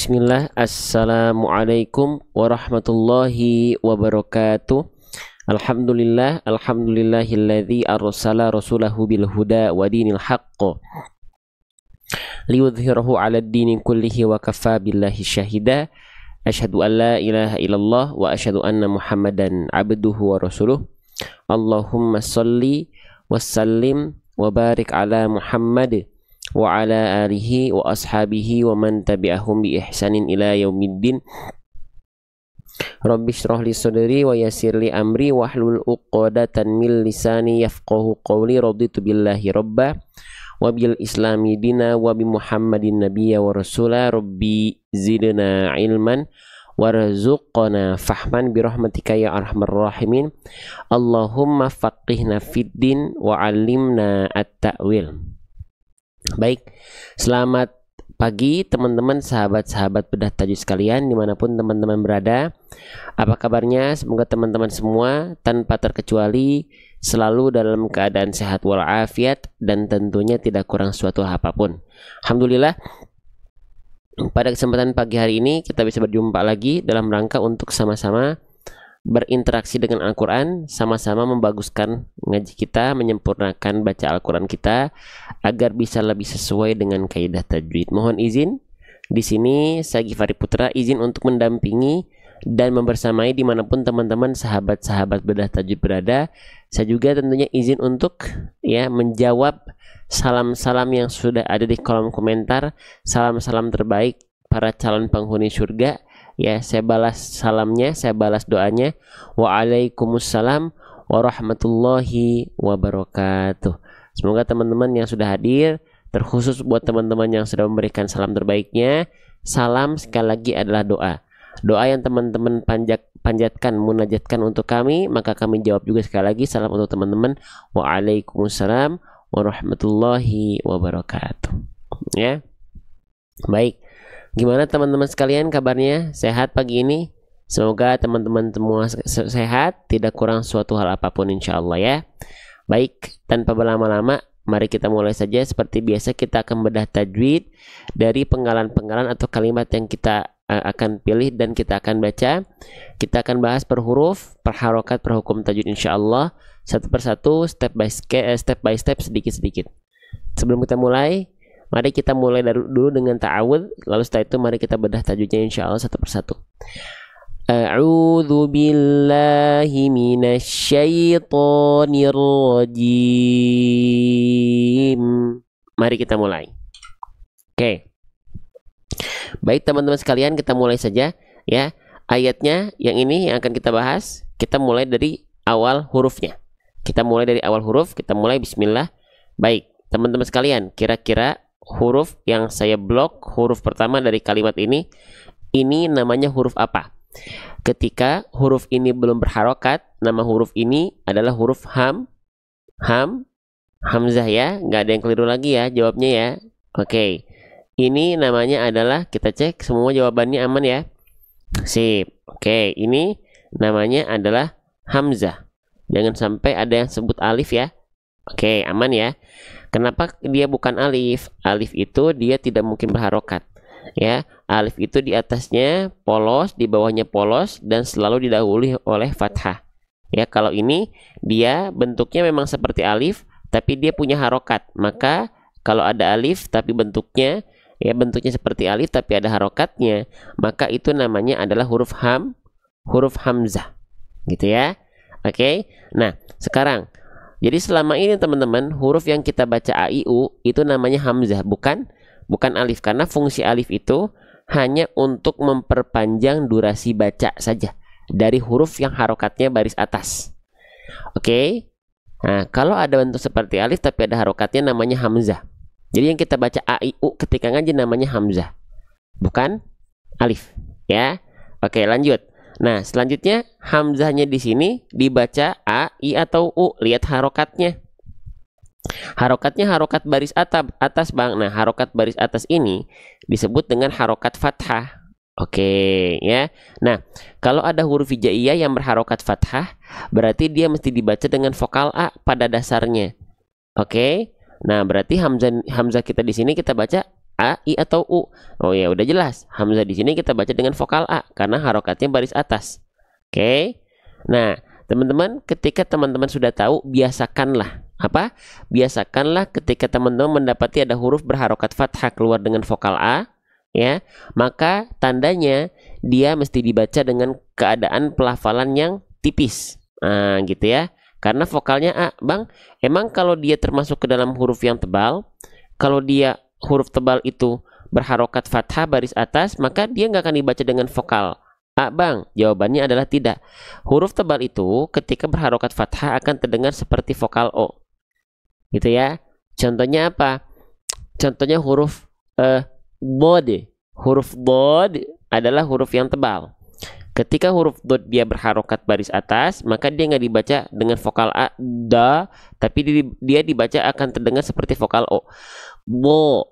Bismillah, Assalamualaikum warahmatullahi wabarakatuh. Alhamdulillahilladzi arsala rasulahu bil huda wa dinil haqq liyudhhirahu 'alad dini kullihi wa kafaa billahi syahida. Asyhadu an la ilaha illallah wa asyhadu anna Muhammadan abduhu wa rasuluh. Allahumma shalli wa sallim wa barik ala Muhammad wa ala alihi wa ashabihi wa man tabi'ahum bi ihsanin ila yaumiddin. Rabbi shrah li sadri wa yassir li amri wahlul 'uqdatan min lisani yafqahu qawli. Raditu billahi rabba wa bil islami dina wa bi Muhammadin nabiyya wa rasula. Rabbi zidna ilman warzuqna fahman bi rahmatika ya arhamar rahimin. Allahumma faqihna fid din wa 'allimna at-ta'wil. Baik, selamat pagi teman-teman, sahabat-sahabat bedah tajwid sekalian dimanapun teman-teman berada. Apa kabarnya? Semoga teman-teman semua tanpa terkecuali selalu dalam keadaan sehat walafiat dan tentunya tidak kurang suatu apapun. Alhamdulillah, pada kesempatan pagi hari ini kita bisa berjumpa lagi dalam rangka untuk sama-sama berinteraksi dengan Al-Quran, sama-sama membaguskan ngaji kita, menyempurnakan baca Al-Quran kita agar bisa lebih sesuai dengan kaidah tajwid. Mohon izin, di sini saya Gifari Putra izin untuk mendampingi dan membersamai dimanapun teman-teman sahabat-sahabat bedah tajwid berada. Saya juga tentunya izin untuk menjawab salam-salam yang sudah ada di kolom komentar, salam-salam terbaik para calon penghuni surga. Saya balas salamnya, saya balas doanya. Waalaikumsalam warahmatullahi wabarakatuh. Semoga teman-teman yang sudah hadir, terkhusus buat teman-teman yang sudah memberikan salam terbaiknya, salam sekali lagi adalah doa. Doa yang teman-teman panjatkan, munajatkan untuk kami, maka kami jawab juga sekali lagi salam untuk teman-teman. Waalaikumsalam warahmatullahi wabarakatuh. Baik. Gimana teman-teman sekalian kabarnya? Sehat pagi ini? Semoga teman-teman semua sehat, tidak kurang suatu hal apapun insya Allah ya. Baik, tanpa berlama-lama, mari kita mulai saja. Seperti biasa kita akan bedah tajwid dari penggalan-penggalan atau kalimat yang kita akan pilih dan kita akan baca. Kita akan bahas per huruf, per harokat, per hukum tajwid insya Allah, satu persatu, step by step, sedikit-sedikit. Sebelum kita mulai, mari kita mulai dulu dengan ta'awudz, lalu setelah itu mari kita bedah tajwidnya insyaallah satu persatu. A'udzu billahi minasyaitonir rajim. Mari kita mulai. Oke. Baik teman-teman sekalian, kita mulai saja ya. Ayatnya yang ini yang akan kita bahas, kita mulai dari awal hurufnya. Kita mulai dari awal huruf, kita mulai bismillah. Baik, teman-teman sekalian, kira-kira huruf yang saya blok, huruf pertama dari kalimat ini namanya huruf apa? Ketika huruf ini belum berharokat, nama huruf ini adalah huruf hamzah ya. Nggak ada yang keliru lagi ya jawabnya ya. Oke, ini namanya adalah, kita cek semua jawabannya aman ya. Sip. Oke, ini namanya adalah hamzah. Jangan sampai ada yang sebut alif ya. Oke, aman ya. Kenapa dia bukan alif? Alif itu dia tidak mungkin berharokat ya. Alif itu di atasnya polos, di bawahnya polos, dan selalu didahului oleh fathah ya. Kalau ini dia bentuknya memang seperti alif, tapi dia punya harokat. Maka kalau ada alif tapi bentuknya seperti alif tapi ada harokatnya, maka itu namanya adalah huruf hamzah gitu ya. Oke. Nah sekarang, jadi selama ini teman-teman, huruf yang kita baca a, i, u itu namanya hamzah, bukan alif. Karena fungsi alif itu hanya untuk memperpanjang durasi baca saja dari huruf yang harokatnya baris atas. Oke. Nah, kalau ada bentuk seperti alif tapi ada harokatnya namanya hamzah. Jadi yang kita baca a, i, u ketika ngaji namanya hamzah, bukan alif ya. Oke, lanjut. Nah, selanjutnya hamzahnya di sini dibaca a, i atau u. Lihat harokatnya. Harokatnya harokat baris atas, Bang. Nah, harokat baris atas ini disebut dengan harokat fathah. Oke, ya. Nah, kalau ada huruf hijaiyah yang berharokat fathah, berarti dia mesti dibaca dengan vokal a pada dasarnya. Oke. Nah, berarti hamzah kita di sini kita baca A, I atau U? Oh ya udah jelas. Hamzah di sini kita baca dengan vokal A karena harokatnya baris atas. Oke. Nah, teman-teman, ketika teman-teman sudah tahu, biasakanlah apa? Biasakanlah ketika teman-teman mendapati ada huruf berharokat fathah keluar dengan vokal A, ya, maka tandanya dia mesti dibaca dengan keadaan pelafalan yang tipis. Nah, gitu ya. Karena vokalnya A, Bang. Emang kalau dia termasuk ke dalam huruf yang tebal, kalau dia huruf tebal itu berharokat fathah baris atas, maka dia nggak akan dibaca dengan vokal A, Bang. Jawabannya adalah tidak. Huruf tebal itu ketika berharokat fathah akan terdengar seperti vokal O. Gitu ya. Contohnya apa? Contohnya huruf bod. Huruf bod adalah huruf yang tebal. Ketika huruf dot dia berharokat baris atas, maka dia nggak dibaca dengan vokal A, da, tapi dia dibaca akan terdengar seperti vokal O. Bo,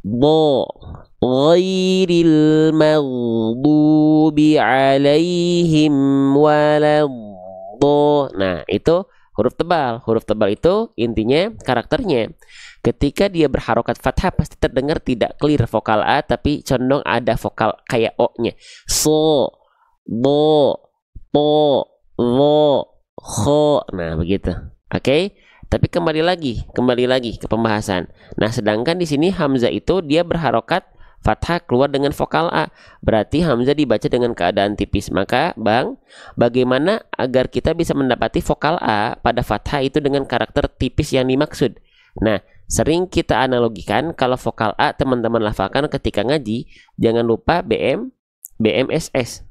bo, ghairil maghdubi alaihim waladdo. Nah, itu huruf tebal. Huruf tebal itu intinya karakternya. Ketika dia berharokat fathah pasti terdengar tidak clear vokal A, tapi condong ada vokal kayak O-nya. So, bo, po, lo, ho. Nah, begitu. Oke. Tapi kembali lagi ke pembahasan. Nah, sedangkan di sini hamzah itu dia berharokat fathah keluar dengan vokal A. Berarti hamzah dibaca dengan keadaan tipis. Maka, Bang, bagaimana agar kita bisa mendapati vokal A pada fathah itu dengan karakter tipis yang dimaksud? Nah, sering kita analogikan kalau vokal A teman-teman lafalkan ketika ngaji, jangan lupa BMSS.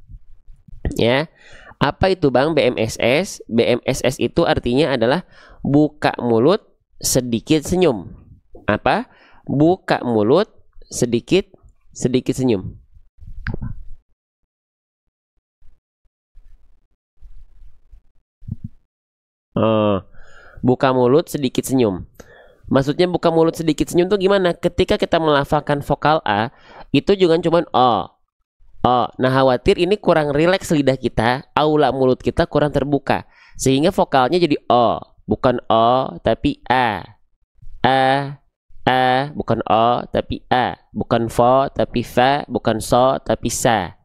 Ya, apa itu Bang BMSS? BMSS itu artinya adalah buka mulut sedikit senyum. Apa? Buka mulut sedikit senyum. Buka mulut sedikit senyum. Maksudnya buka mulut sedikit senyum tuh gimana? Ketika kita melafalkan vokal A, itu juga cuman O. Oh, nah khawatir ini kurang rileks lidah kita, aula mulut kita kurang terbuka, sehingga vokalnya jadi O, bukan O tapi A, bukan O tapi A, bukan fo tapi fa, bukan so tapi sa.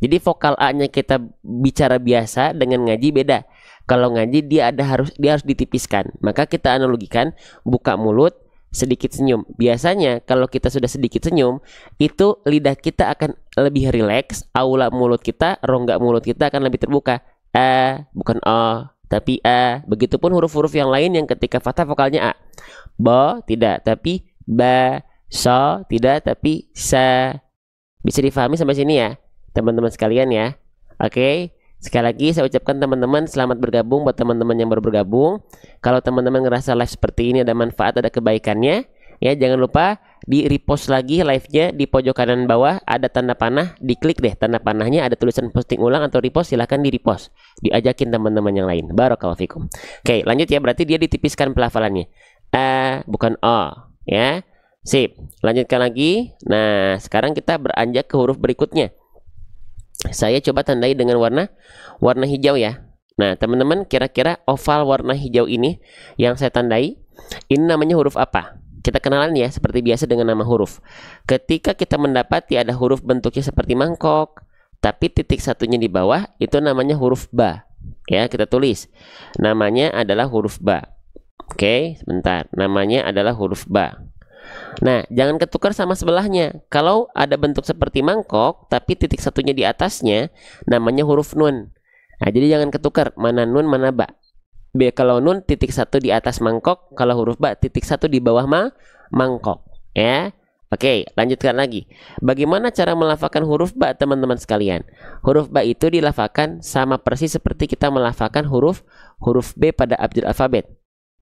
Jadi vokal A-nya kita bicara biasa, dengan ngaji beda. Kalau ngaji dia harus ditipiskan, maka kita analogikan buka mulut sedikit senyum. Biasanya kalau kita sudah sedikit senyum, itu lidah kita akan lebih rileks, aula mulut kita, rongga mulut kita akan lebih terbuka. A, bukan O, tapi A. Begitupun huruf-huruf yang lain yang ketika fathah vokalnya A. Bo, tidak, tapi ba. So, tidak, tapi sa. Bisa difahami sampai sini ya, teman-teman sekalian ya. Oke. Sekali lagi saya ucapkan teman-teman selamat bergabung buat teman-teman yang baru bergabung. Kalau teman-teman ngerasa live seperti ini ada manfaat, ada kebaikannya, ya jangan lupa di repost lagi live-nya. Di pojok kanan bawah ada tanda panah, diklik deh tanda panahnya, ada tulisan posting ulang atau repost, silahkan di repost. Diajakin teman-teman yang lain. Barakallahu fikum. Oke, lanjut ya, berarti dia ditipiskan pelafalannya. A, bukan O, ya. Sip, lanjutkan lagi. Nah, sekarang kita beranjak ke huruf berikutnya. Saya coba tandai dengan warna hijau ya. Nah, teman-teman kira-kira oval warna hijau ini yang saya tandai, ini namanya huruf apa? Kita kenalan ya, seperti biasa dengan nama huruf. Ketika kita mendapati ada huruf bentuknya seperti mangkok, tapi titik satunya di bawah, itu namanya huruf ba. Ya, kita tulis. Namanya adalah huruf ba. Oke, sebentar. Namanya adalah huruf ba. Nah, jangan ketukar sama sebelahnya. Kalau ada bentuk seperti mangkok, tapi titik satunya di atasnya, namanya huruf nun. Nah, jadi jangan ketukar, mana nun, mana ba. Kalau nun, titik satu di atas mangkok. Kalau huruf ba, titik satu di bawah mangkok. Ya, oke, lanjutkan lagi. Bagaimana cara melafalkan huruf ba, teman-teman sekalian? Huruf ba itu dilafalkan sama persis seperti kita melafalkan huruf B pada abjad alfabet.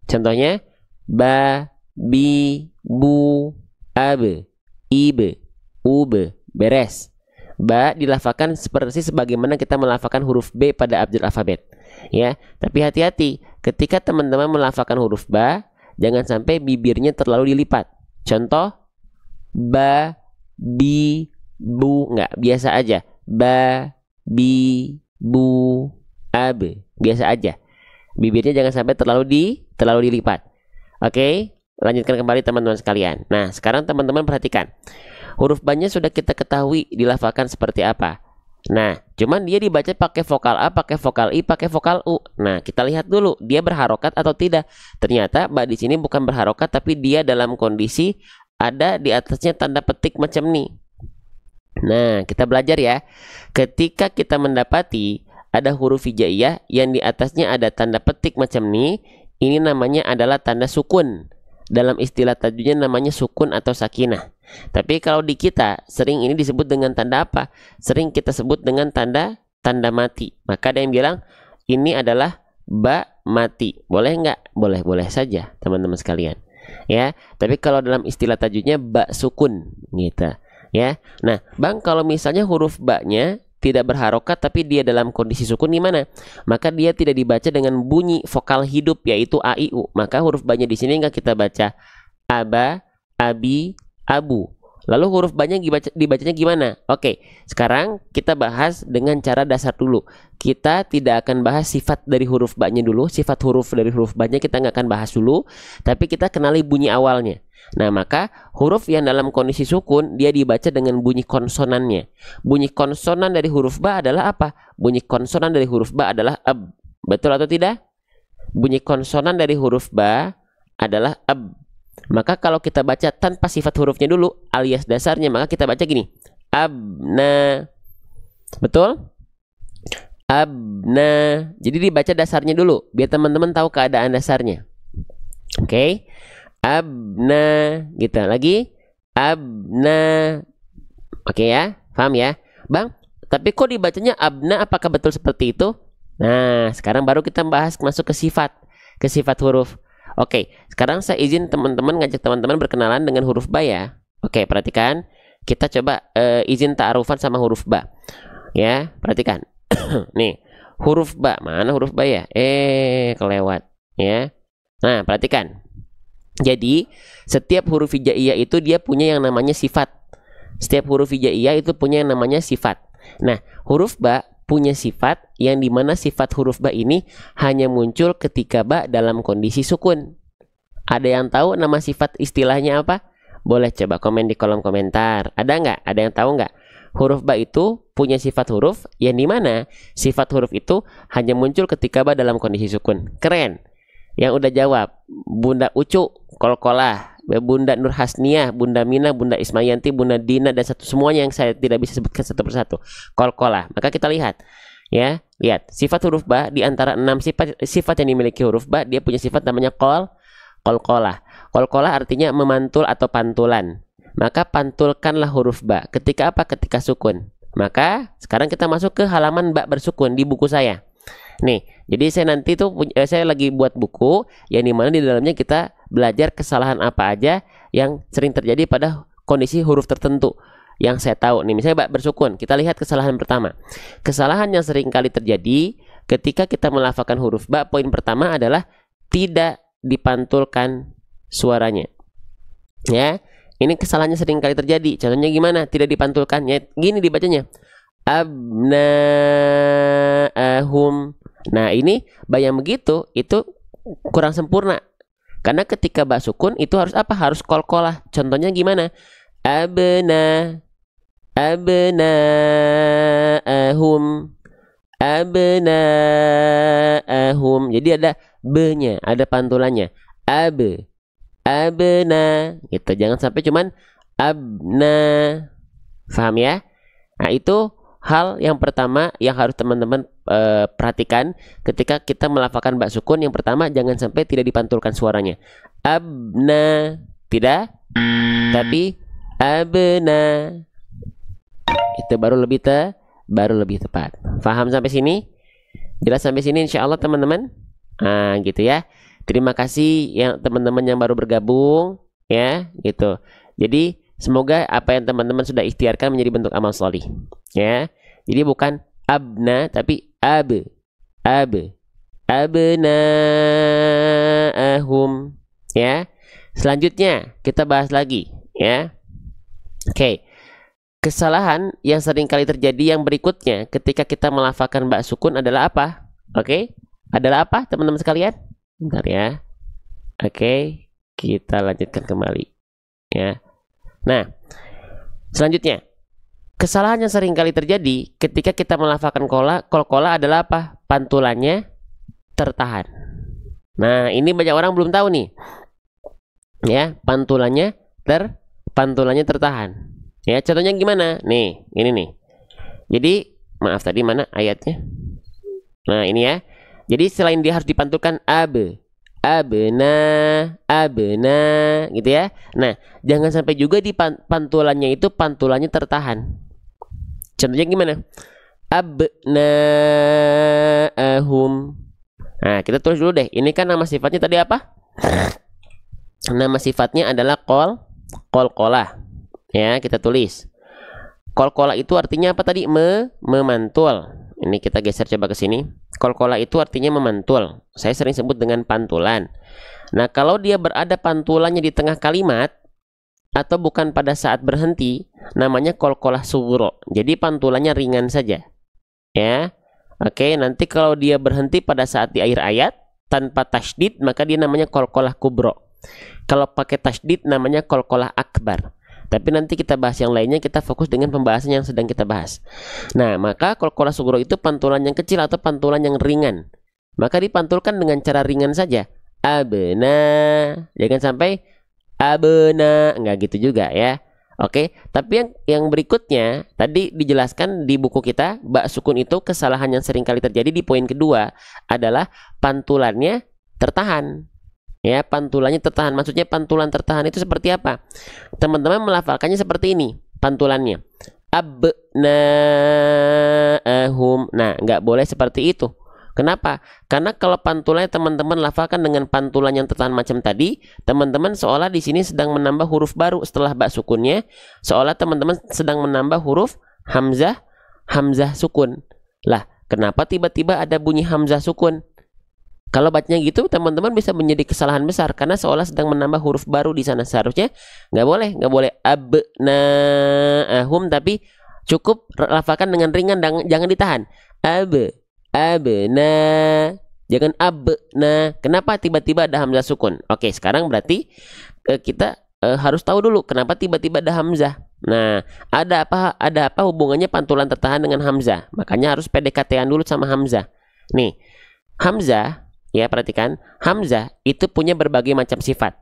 Contohnya, ba, bi, bu, abe, ibe, ube, beres. Ba dilafalkan seperti sebagaimana kita melafalkan huruf B pada abjad alfabet. Ya, tapi hati-hati ketika teman-teman melafalkan huruf ba, jangan sampai bibirnya terlalu dilipat. Contoh, ba, bi, bu, enggak, biasa aja. Ba, bi, bu, abe, biasa aja. Bibirnya jangan sampai terlalu dilipat. Oke, lanjutkan kembali teman-teman sekalian. Nah, sekarang teman-teman perhatikan. Huruf ba-nya sudah kita ketahui dilafalkan seperti apa. Nah, cuman dia dibaca pakai vokal A, pakai vokal I, pakai vokal U. Nah, kita lihat dulu dia berharokat atau tidak. Ternyata ba di sini bukan berharokat, tapi dia dalam kondisi ada di atasnya tanda petik macam ini. Nah, kita belajar ya. Ketika kita mendapati ada huruf hijaiyah yang di atasnya ada tanda petik macam ini namanya adalah tanda sukun. Dalam istilah tajwidnya namanya sukun atau sakinah. Tapi kalau di kita sering ini disebut dengan tanda apa? Sering kita sebut dengan tanda mati. Maka ada yang bilang ini adalah ba mati. Boleh nggak? Boleh saja teman-teman sekalian. Ya, tapi kalau dalam istilah tajwidnya ba sukun gitu. Ya. Nah, Bang, kalau misalnya huruf ba-nya tidak berharokat tapi dia dalam kondisi sukun gimana? Maka dia tidak dibaca dengan bunyi vokal hidup yaitu a i u. Maka huruf ba-nya di sini enggak kita baca aba, abi, abu. Lalu huruf ba-nya dibacanya gimana? Oke, sekarang kita bahas dengan cara dasar dulu. Kita tidak akan bahas sifat dari huruf ba-nya dulu. Sifat huruf dari huruf ba-nya kita nggak akan bahas dulu. Tapi kita kenali bunyi awalnya. Nah, maka huruf yang dalam kondisi sukun dia dibaca dengan bunyi konsonannya. Bunyi konsonan dari huruf ba adalah apa? Bunyi konsonan dari huruf ba adalah ab. Betul atau tidak? Bunyi konsonan dari huruf ba adalah ab. Maka kalau kita baca tanpa sifat hurufnya dulu alias dasarnya, maka kita baca gini. Abna. Betul? Abna. Jadi dibaca dasarnya dulu biar teman-teman tahu keadaan dasarnya. Oke. Abna, gitu. Lagi abna. Oke ya, paham ya, Bang? Tapi kok dibacanya abna? Apakah betul seperti itu? Nah, sekarang baru kita bahas masuk ke sifat huruf. Oke, sekarang saya izin teman-teman ngajak teman-teman berkenalan dengan huruf ba ya. Oke, perhatikan. Kita coba izin ta'arufan sama huruf ba. Ya, perhatikan. Nih, huruf ba. Mana huruf ba ya? Kelewat. Ya. Nah, perhatikan. Jadi, setiap huruf hijaiyah itu dia punya yang namanya sifat. Setiap huruf hijaiyah itu punya yang namanya sifat. Nah, huruf ba punya sifat yang dimana sifat huruf ba ini hanya muncul ketika ba dalam kondisi sukun. Ada yang tahu nama sifat istilahnya apa? Boleh coba komen di kolom komentar. Ada nggak? Ada yang tahu nggak? Huruf ba itu punya sifat huruf yang dimana sifat huruf itu hanya muncul ketika ba dalam kondisi sukun. Keren. Yang udah jawab Bunda Ucu, Kolkolah, Bunda Nur Hasniah, Bunda Mina, Bunda Ismayanti, Bunda Dina, dan semuanya yang saya tidak bisa sebutkan satu persatu. Kolkolah. Maka kita lihat, ya, lihat sifat huruf ba di antara 6 sifat yang dimiliki huruf ba, dia punya sifat namanya kolkolah. Kolkolah artinya memantul atau pantulan. Maka pantulkanlah huruf ba. Ketika apa? Ketika sukun. Maka sekarang kita masuk ke halaman ba bersukun di buku saya. Nih, jadi saya nanti tuh saya lagi buat buku yang dimana di dalamnya kita belajar kesalahan apa aja yang sering terjadi pada kondisi huruf tertentu yang saya tahu. Nih, misalnya ba bersukun, kita lihat kesalahan pertama. Kesalahan yang sering kali terjadi ketika kita melafalkan huruf ba, poin pertama adalah tidak dipantulkan suaranya. Ya, ini kesalahannya sering kali terjadi. Contohnya gimana? Tidak dipantulkannya. Gini dibacanya. Abna'ahum. Nah, ini ba yang begitu itu kurang sempurna. Karena ketika ba sukun itu harus apa? Harus kolkolah. Contohnya gimana? Abna'ahum. Abna'ahum. Jadi ada be-nya, ada pantulannya. Abna. Gitu. Jangan sampai cuman abna. Paham ya? Nah, itu hal yang pertama yang harus teman-teman perhatikan ketika kita melafalkan ba sukun. Yang pertama, jangan sampai tidak dipantulkan suaranya. Abna, tidak, tapi abna. Itu baru lebih tepat. Paham sampai sini? Jelas sampai sini insya Allah teman-teman? Nah, gitu ya. Terima kasih yang teman-teman yang baru bergabung ya, gitu. Jadi semoga apa yang teman-teman sudah ikhtiarkan menjadi bentuk amal sholih. Ya. Jadi bukan abna tapi abna'ahum. Ya. Selanjutnya kita bahas lagi ya. Oke. Kesalahan yang sering kali terjadi yang berikutnya ketika kita melafalkan ba sukun adalah apa? Oke. Adalah apa teman-teman sekalian? Bentar ya. Oke. Kita lanjutkan kembali ya. Nah, selanjutnya, kesalahan yang sering kali terjadi ketika kita melafalkan qalqalah adalah apa? Pantulannya tertahan. Nah, ini banyak orang belum tahu nih. Ya, pantulannya tertahan. Ya, contohnya gimana? Nih, ini nih. Jadi, maaf tadi mana ayatnya? Nah, ini ya. Jadi selain dia harus dipantulkan abna gitu ya. Nah, jangan sampai juga di pantulannya itu pantulannya tertahan. Contohnya gimana? Abna'ahum. Nah, kita tulis dulu deh. Ini kan nama sifatnya tadi apa? Nama sifatnya adalah qalqalah. Ya, kita tulis. Qalqalah itu artinya apa tadi? Memantul. Ini kita geser coba ke sini. Qalqalah itu artinya memantul. Saya sering sebut dengan pantulan. Nah, kalau dia berada pantulannya di tengah kalimat atau bukan pada saat berhenti, namanya qalqalah sughra. Jadi pantulannya ringan saja. Ya. Oke, nanti kalau dia berhenti pada saat di akhir ayat tanpa tasydid, maka dia namanya qalqalah kubra. Kalau pakai tasydid namanya qalqalah akbar. Tapi nanti kita bahas yang lainnya, kita fokus dengan pembahasan yang sedang kita bahas. Nah, maka qalqalah sughra itu pantulan yang kecil atau pantulan yang ringan. Maka dipantulkan dengan cara ringan saja. Abna, jangan sampai abna, enggak gitu juga ya. Oke, tapi yang berikutnya tadi dijelaskan di buku kita, ba sukun itu kesalahan yang sering kali terjadi di poin kedua adalah pantulannya tertahan. Ya, pantulannya tertahan. Maksudnya pantulan tertahan itu seperti apa? Teman-teman melafalkannya seperti ini pantulannya. Abna'ahum. Nah, nggak boleh seperti itu. Kenapa? Karena kalau pantulannya teman-teman lafalkan dengan pantulan yang tertahan macam tadi, teman-teman seolah di sini sedang menambah huruf baru setelah ba sukunnya, seolah teman-teman sedang menambah huruf hamzah sukun. Lah, kenapa tiba-tiba ada bunyi hamzah sukun? Kalau bacanya gitu, teman-teman bisa menjadi kesalahan besar karena seolah sedang menambah huruf baru di sana. Seharusnya nggak boleh abna'ahum, tapi cukup lafalkan dengan ringan, jangan ditahan. Abna, jangan abna. Kenapa tiba-tiba ada hamzah sukun? Oke, sekarang berarti kita harus tahu dulu kenapa tiba-tiba ada hamzah. Nah, ada apa hubungannya pantulan tertahan dengan hamzah? Makanya harus PDKT-an dulu sama hamzah. Nih, hamzah. Ya, perhatikan, hamzah itu punya berbagai macam sifat.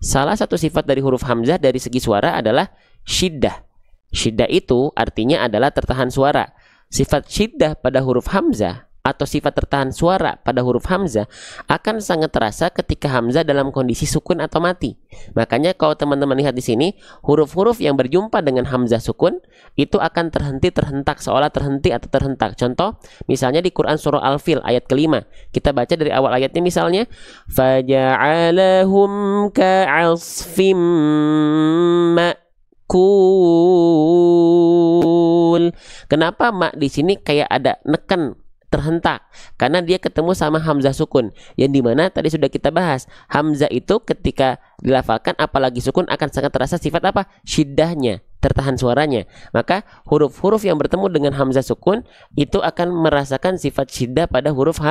Salah satu sifat dari huruf hamzah dari segi suara adalah syiddah. Syiddah itu artinya adalah tertahan suara. Sifat syiddah pada huruf hamzah atau sifat tertahan suara pada huruf hamzah akan sangat terasa ketika hamzah dalam kondisi sukun atau mati. Makanya kalau teman-teman lihat di sini, huruf-huruf yang berjumpa dengan hamzah sukun itu akan terhentak, seolah terhenti atau terhentak. Contoh, misalnya di Quran surah Al-Fil ayat kelima, kita baca dari awal ayatnya misalnya, faja'alahum ka'asfim ma'kul. Kenapa mak di sini kayak ada neken, terhentak? Karena dia ketemu sama hamzah sukun, yang dimana tadi sudah kita bahas, hamzah itu ketika dilafalkan apalagi sukun akan sangat terasa sifat apa? Syiddahnya, tertahan suaranya. Maka huruf-huruf yang bertemu dengan hamzah sukun itu akan merasakan sifat syiddah pada huruf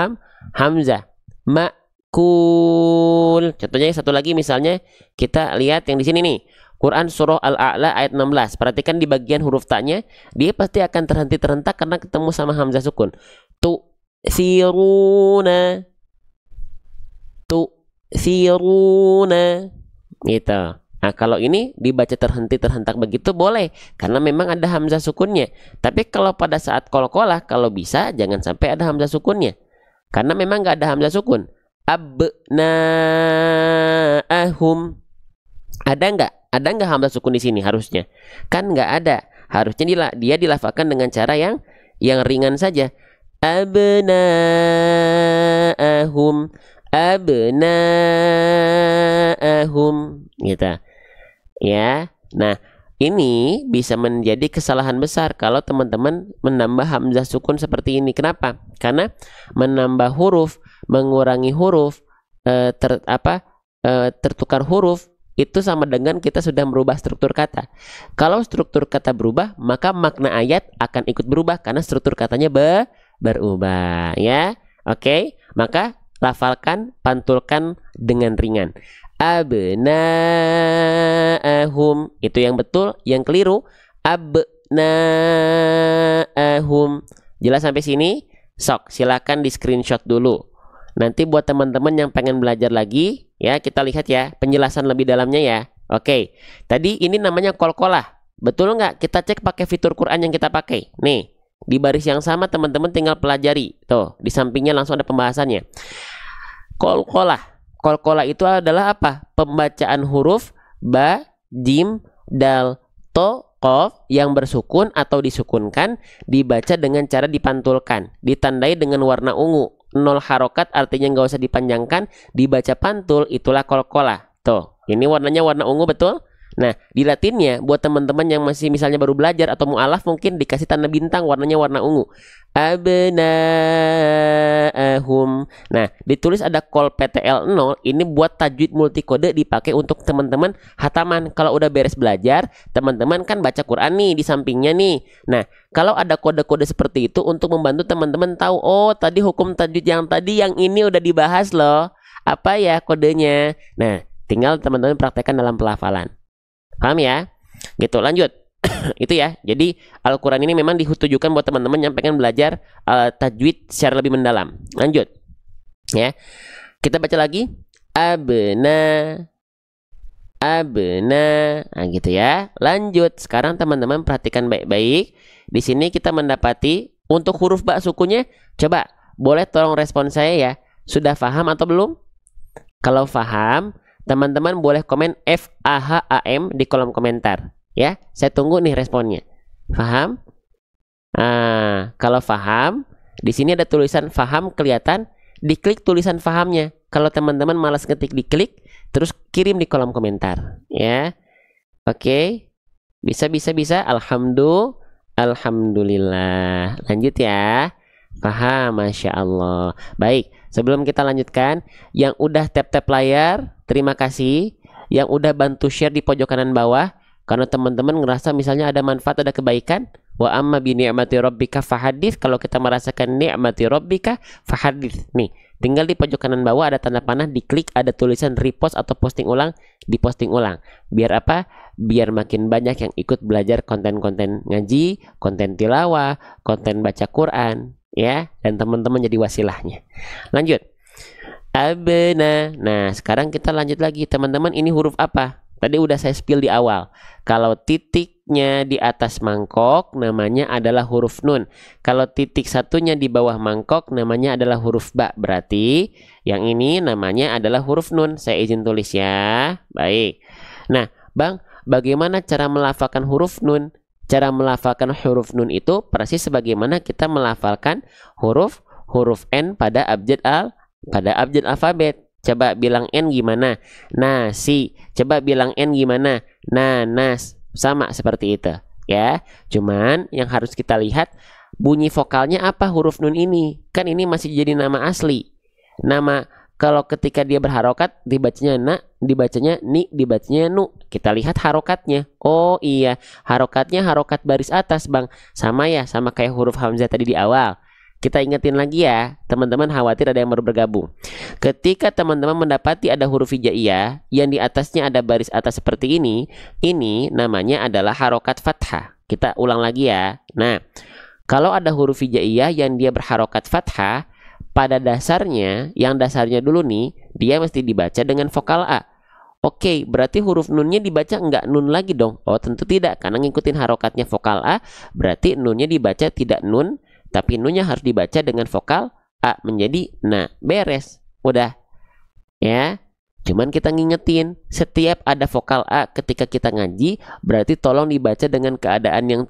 hamzah. Ma'kul. Contohnya satu lagi, misalnya kita lihat yang di sini nih, Quran surah Al-A'la ayat 16. Perhatikan di bagian huruf ta-nya, dia pasti akan terhenti terhentak karena ketemu sama hamzah sukun. Tu'thiruna gitu. Nah, kalau ini dibaca terhenti terhentak begitu boleh karena memang ada hamzah sukunnya. Tapi kalau pada saat qalqalah, kalau bisa jangan sampai ada hamzah sukunnya. Karena memang nggak ada hamzah sukun. Abna'ahum. Ada nggak hamzah sukun di sini? Harusnya kan nggak ada. Harusnya dia dilafalkan dengan cara yang ringan saja. Abna'ahum gitu ya. Nah, ini bisa menjadi kesalahan besar kalau teman-teman menambah hamzah sukun seperti ini. Kenapa? Karena menambah huruf, mengurangi huruf, tertukar huruf itu sama dengan kita sudah merubah struktur kata. Kalau struktur kata berubah, maka makna ayat akan ikut berubah karena struktur katanya berubah ya. Oke, maka lafalkan, pantulkan dengan ringan. Abna'ahum. Itu yang betul, yang keliru abna'ahum. Jelas sampai sini? Sok, silakan di screenshot dulu. Nanti buat teman-teman yang pengen belajar lagi, ya kita lihat ya penjelasan lebih dalamnya ya. Oke, tadi ini namanya qalqalah. Betul nggak? Kita cek pakai fitur Quran yang kita pakai. Nih, di baris yang sama teman-teman tinggal pelajari. Tuh, di sampingnya langsung ada pembahasannya. Qalqalah. Qalqalah itu adalah apa? Pembacaan huruf ba, jim, dal, to, qaf yang bersukun atau disukunkan dibaca dengan cara dipantulkan, ditandai dengan warna ungu. 0 harokat artinya nggak usah dipanjangkan, dibaca pantul, itulah qalqalah. Tuh, ini warnanya warna ungu betul? Nah, di Latinnya buat teman-teman yang masih misalnya baru belajar atau mu'alaf mungkin dikasih tanda bintang warnanya warna ungu. Abna'ahum. Nah, ditulis ada kol PTL 0, ini buat tajwid multikode dipakai untuk teman-teman hataman. Kalau udah beres belajar, teman-teman kan baca Quran nih di sampingnya nih. Nah, kalau ada kode-kode seperti itu untuk membantu teman-teman tahu, oh tadi hukum tajwid yang tadi yang ini udah dibahas loh. Apa ya kodenya? Nah, tinggal teman-teman praktekkan dalam pelafalan. Paham ya? Gitu, lanjut. Itu ya. Jadi Al-Quran ini memang ditujukan buat teman-teman yang pengen belajar tajwid secara lebih mendalam. Lanjut. Ya. Kita baca lagi. Abna. Nah, gitu ya. Lanjut. Sekarang teman-teman perhatikan baik-baik. Di sini kita mendapati untuk huruf ba sukunya, coba boleh tolong respon saya ya. Sudah paham atau belum? Kalau paham, teman-teman boleh komen FAHAM di kolom komentar ya. Saya tunggu nih responnya. Paham? Nah, kalau paham, di sini ada tulisan paham kelihatan, diklik tulisan pahamnya. Kalau teman-teman malas ngetik, diklik terus kirim di kolom komentar ya. Oke. Bisa. Alhamdulillah. Lanjut ya. Paham, Masya Allah. Baik, sebelum kita lanjutkan, yang udah tap-tap layar, terima kasih. Yang udah bantu share di pojok kanan bawah, karena teman-teman ngerasa misalnya ada manfaat, ada kebaikan. Wa amma bi ni'mati rabbika fahadits. Kalau kita merasakan ni'mati rabbika fahadits. Nih, tinggal di pojok kanan bawah ada tanda panah, diklik ada tulisan repost atau posting ulang, diposting ulang. Biar apa? Biar makin banyak yang ikut belajar konten-konten ngaji, konten tilawah, konten baca Quran. Ya, dan teman-teman jadi wasilahnya. Lanjut. Abna. Nah, sekarang kita lanjut lagi. Teman-teman, ini huruf apa? Tadi udah saya spill di awal. Kalau titiknya di atas mangkok, namanya adalah huruf nun. Kalau titik satunya di bawah mangkok, namanya adalah huruf ba. Berarti yang ini namanya adalah huruf nun. Saya izin tulis ya. Baik. Nah, Bang, bagaimana cara melafalkan huruf nun? Cara melafalkan huruf nun itu persis sebagaimana kita melafalkan huruf N pada abjad alfabet. Coba bilang N gimana? Nasi. Coba bilang N gimana? Nanas. Sama seperti itu ya. Cuman yang harus kita lihat bunyi vokalnya apa huruf nun ini. Kan ini masih jadi nama asli. Nama kalau ketika dia berharokat dibacanya na, dibacanya ni, dibacanya nu. Kita lihat harokatnya. Oh iya, harokatnya harokat baris atas, Bang. Sama ya, sama kayak huruf hamzah tadi di awal. Kita ingetin lagi ya, teman-teman khawatir ada yang baru bergabung. Ketika teman-teman mendapati ada huruf hijaiyah yang di atasnya ada baris atas seperti ini namanya adalah harokat fathah. Kita ulang lagi ya. Nah, kalau ada huruf hijaiyah yang dia berharokat fathah, pada dasarnya, yang dasarnya dulu nih, dia mesti dibaca dengan vokal A. Oke, berarti huruf nunnya dibaca nggak nun lagi dong? Oh, tentu tidak, karena ngikutin harokatnya vokal A, berarti nunnya dibaca tidak nun, tapi nunnya harus dibaca dengan vokal A, menjadi na. Beres, udah. Ya, cuman kita ngingetin, setiap ada vokal A ketika kita ngaji, berarti tolong dibaca dengan keadaan yang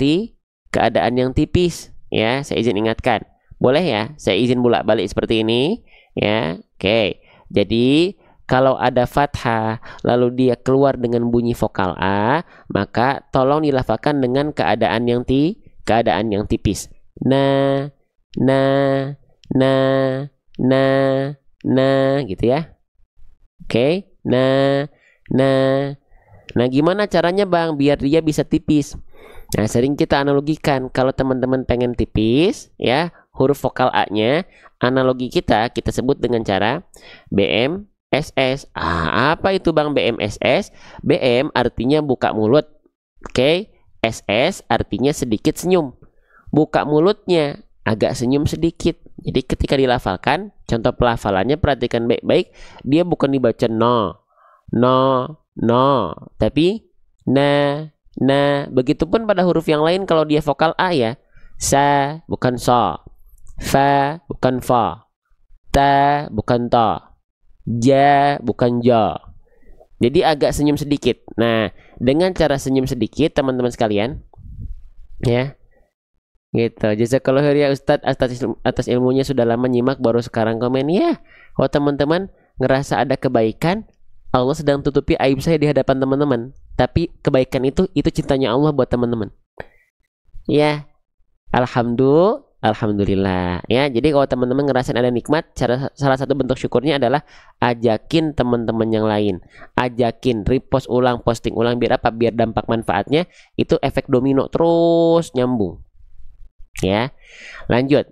tipis. Ya, saya izin ingatkan. Boleh ya, saya izin bolak-balik seperti ini ya. Oke. Jadi kalau ada fathah lalu dia keluar dengan bunyi vokal A, maka tolong dilafalkan dengan keadaan yang tipis. Na gitu ya. Oke. Nah, gimana caranya, Bang, biar dia bisa tipis? Nah, sering kita analogikan kalau teman-teman pengen tipis ya, huruf vokal A-nya, analogi kita sebut dengan cara BM SS. Apa itu Bang BMSS? BM artinya buka mulut. Oke. SS artinya sedikit senyum. Buka mulutnya, agak senyum sedikit. Jadi ketika dilafalkan, contoh pelafalannya perhatikan baik-baik, dia bukan dibaca no, tapi na. Begitupun pada huruf yang lain kalau dia vokal A ya. Sa bukan so, fa bukan fa, ta bukan ta, ja bukan ja. Jadi agak senyum sedikit. Nah, dengan cara senyum sedikit teman-teman sekalian, ya, gitu. Jazakallahu khair ya Ustadz atas ilmunya, sudah lama nyimak baru sekarang komen ya. Kalau teman-teman ngerasa ada kebaikan, Allah sedang tutupi aib saya di hadapan teman-teman. Tapi kebaikan itu cintanya Allah buat teman-teman. Ya, alhamdulillah. Ya, jadi kalau teman-teman ngerasain ada nikmat, salah satu bentuk syukurnya adalah ajakin teman-teman yang lain. Ajakin, repost ulang, posting ulang, biar apa? Biar dampak manfaatnya itu efek domino terus nyambung. Ya, lanjut.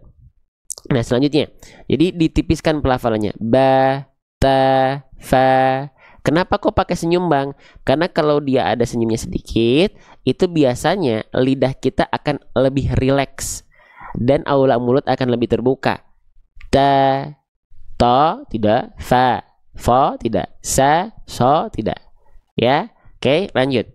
Nah, selanjutnya, jadi ditipiskan pelafalannya. Ba, ta, fa. Kenapa kok pakai senyum Bang? Karena kalau dia ada senyumnya sedikit, itu biasanya lidah kita akan lebih rileks dan aula mulut akan lebih terbuka. Ta, to tidak, fa, fo tidak, sa, so tidak. Ya, oke, lanjut.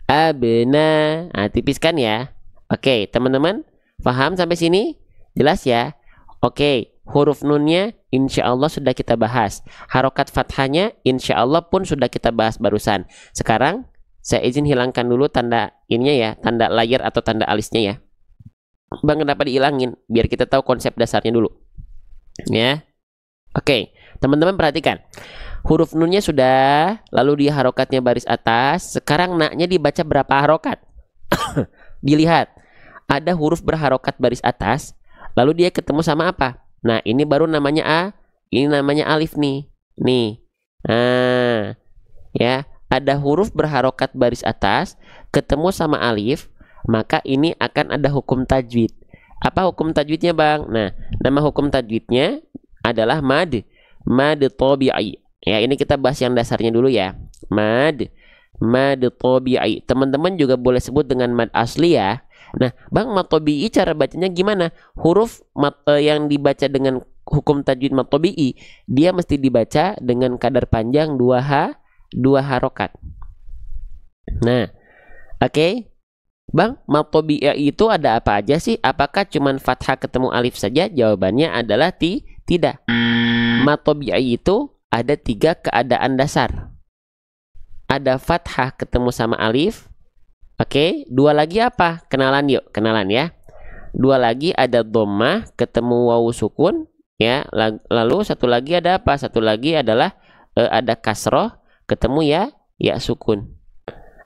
Abna, nah, tipiskan ya. Oke, teman-teman, paham sampai sini? Jelas ya? Oke. Huruf nunnya insya Allah sudah kita bahas. Harokat fathahnya insya Allah pun sudah kita bahas barusan. Sekarang saya izin hilangkan dulu tanda ininya ya, tanda layar atau tanda alisnya ya. Bang, kenapa dihilangin? Biar kita tahu konsep dasarnya dulu. Ya. Oke, teman-teman perhatikan. Huruf nunnya sudah, lalu dia harokatnya baris atas. Sekarang naknya dibaca berapa harokat? Dilihat. Ada huruf berharokat baris atas, lalu dia ketemu sama apa? Nah, ini baru namanya A, ini namanya alif nih. Nih. Nah, ya, ada huruf berharokat baris atas ketemu sama alif, maka ini akan ada hukum tajwid. Apa hukum tajwidnya, Bang? Nah, nama hukum tajwidnya adalah mad tabi'i. Ya, ini kita bahas yang dasarnya dulu ya. Mad tabi'i. Teman-teman juga boleh sebut dengan mad asli ya. Nah, Bang, mad tabi'i cara bacanya gimana? Huruf yang dibaca dengan hukum tajwid mad tabi'i, dia mesti dibaca dengan kadar panjang 2 harokat. Nah, oke. Bang, mad tabi'i itu ada apa aja sih? Apakah cuman fathah ketemu alif saja? Jawabannya adalah tidak. Mad tabi'i itu ada 3 keadaan dasar. Ada fathah ketemu sama alif. Oke, 2 lagi apa? Kenalan yuk, kenalan ya. 2 lagi ada dhammah ketemu wawu sukun ya. Lalu satu lagi ada apa? Satu lagi adalah ada kasroh ketemu ya sukun.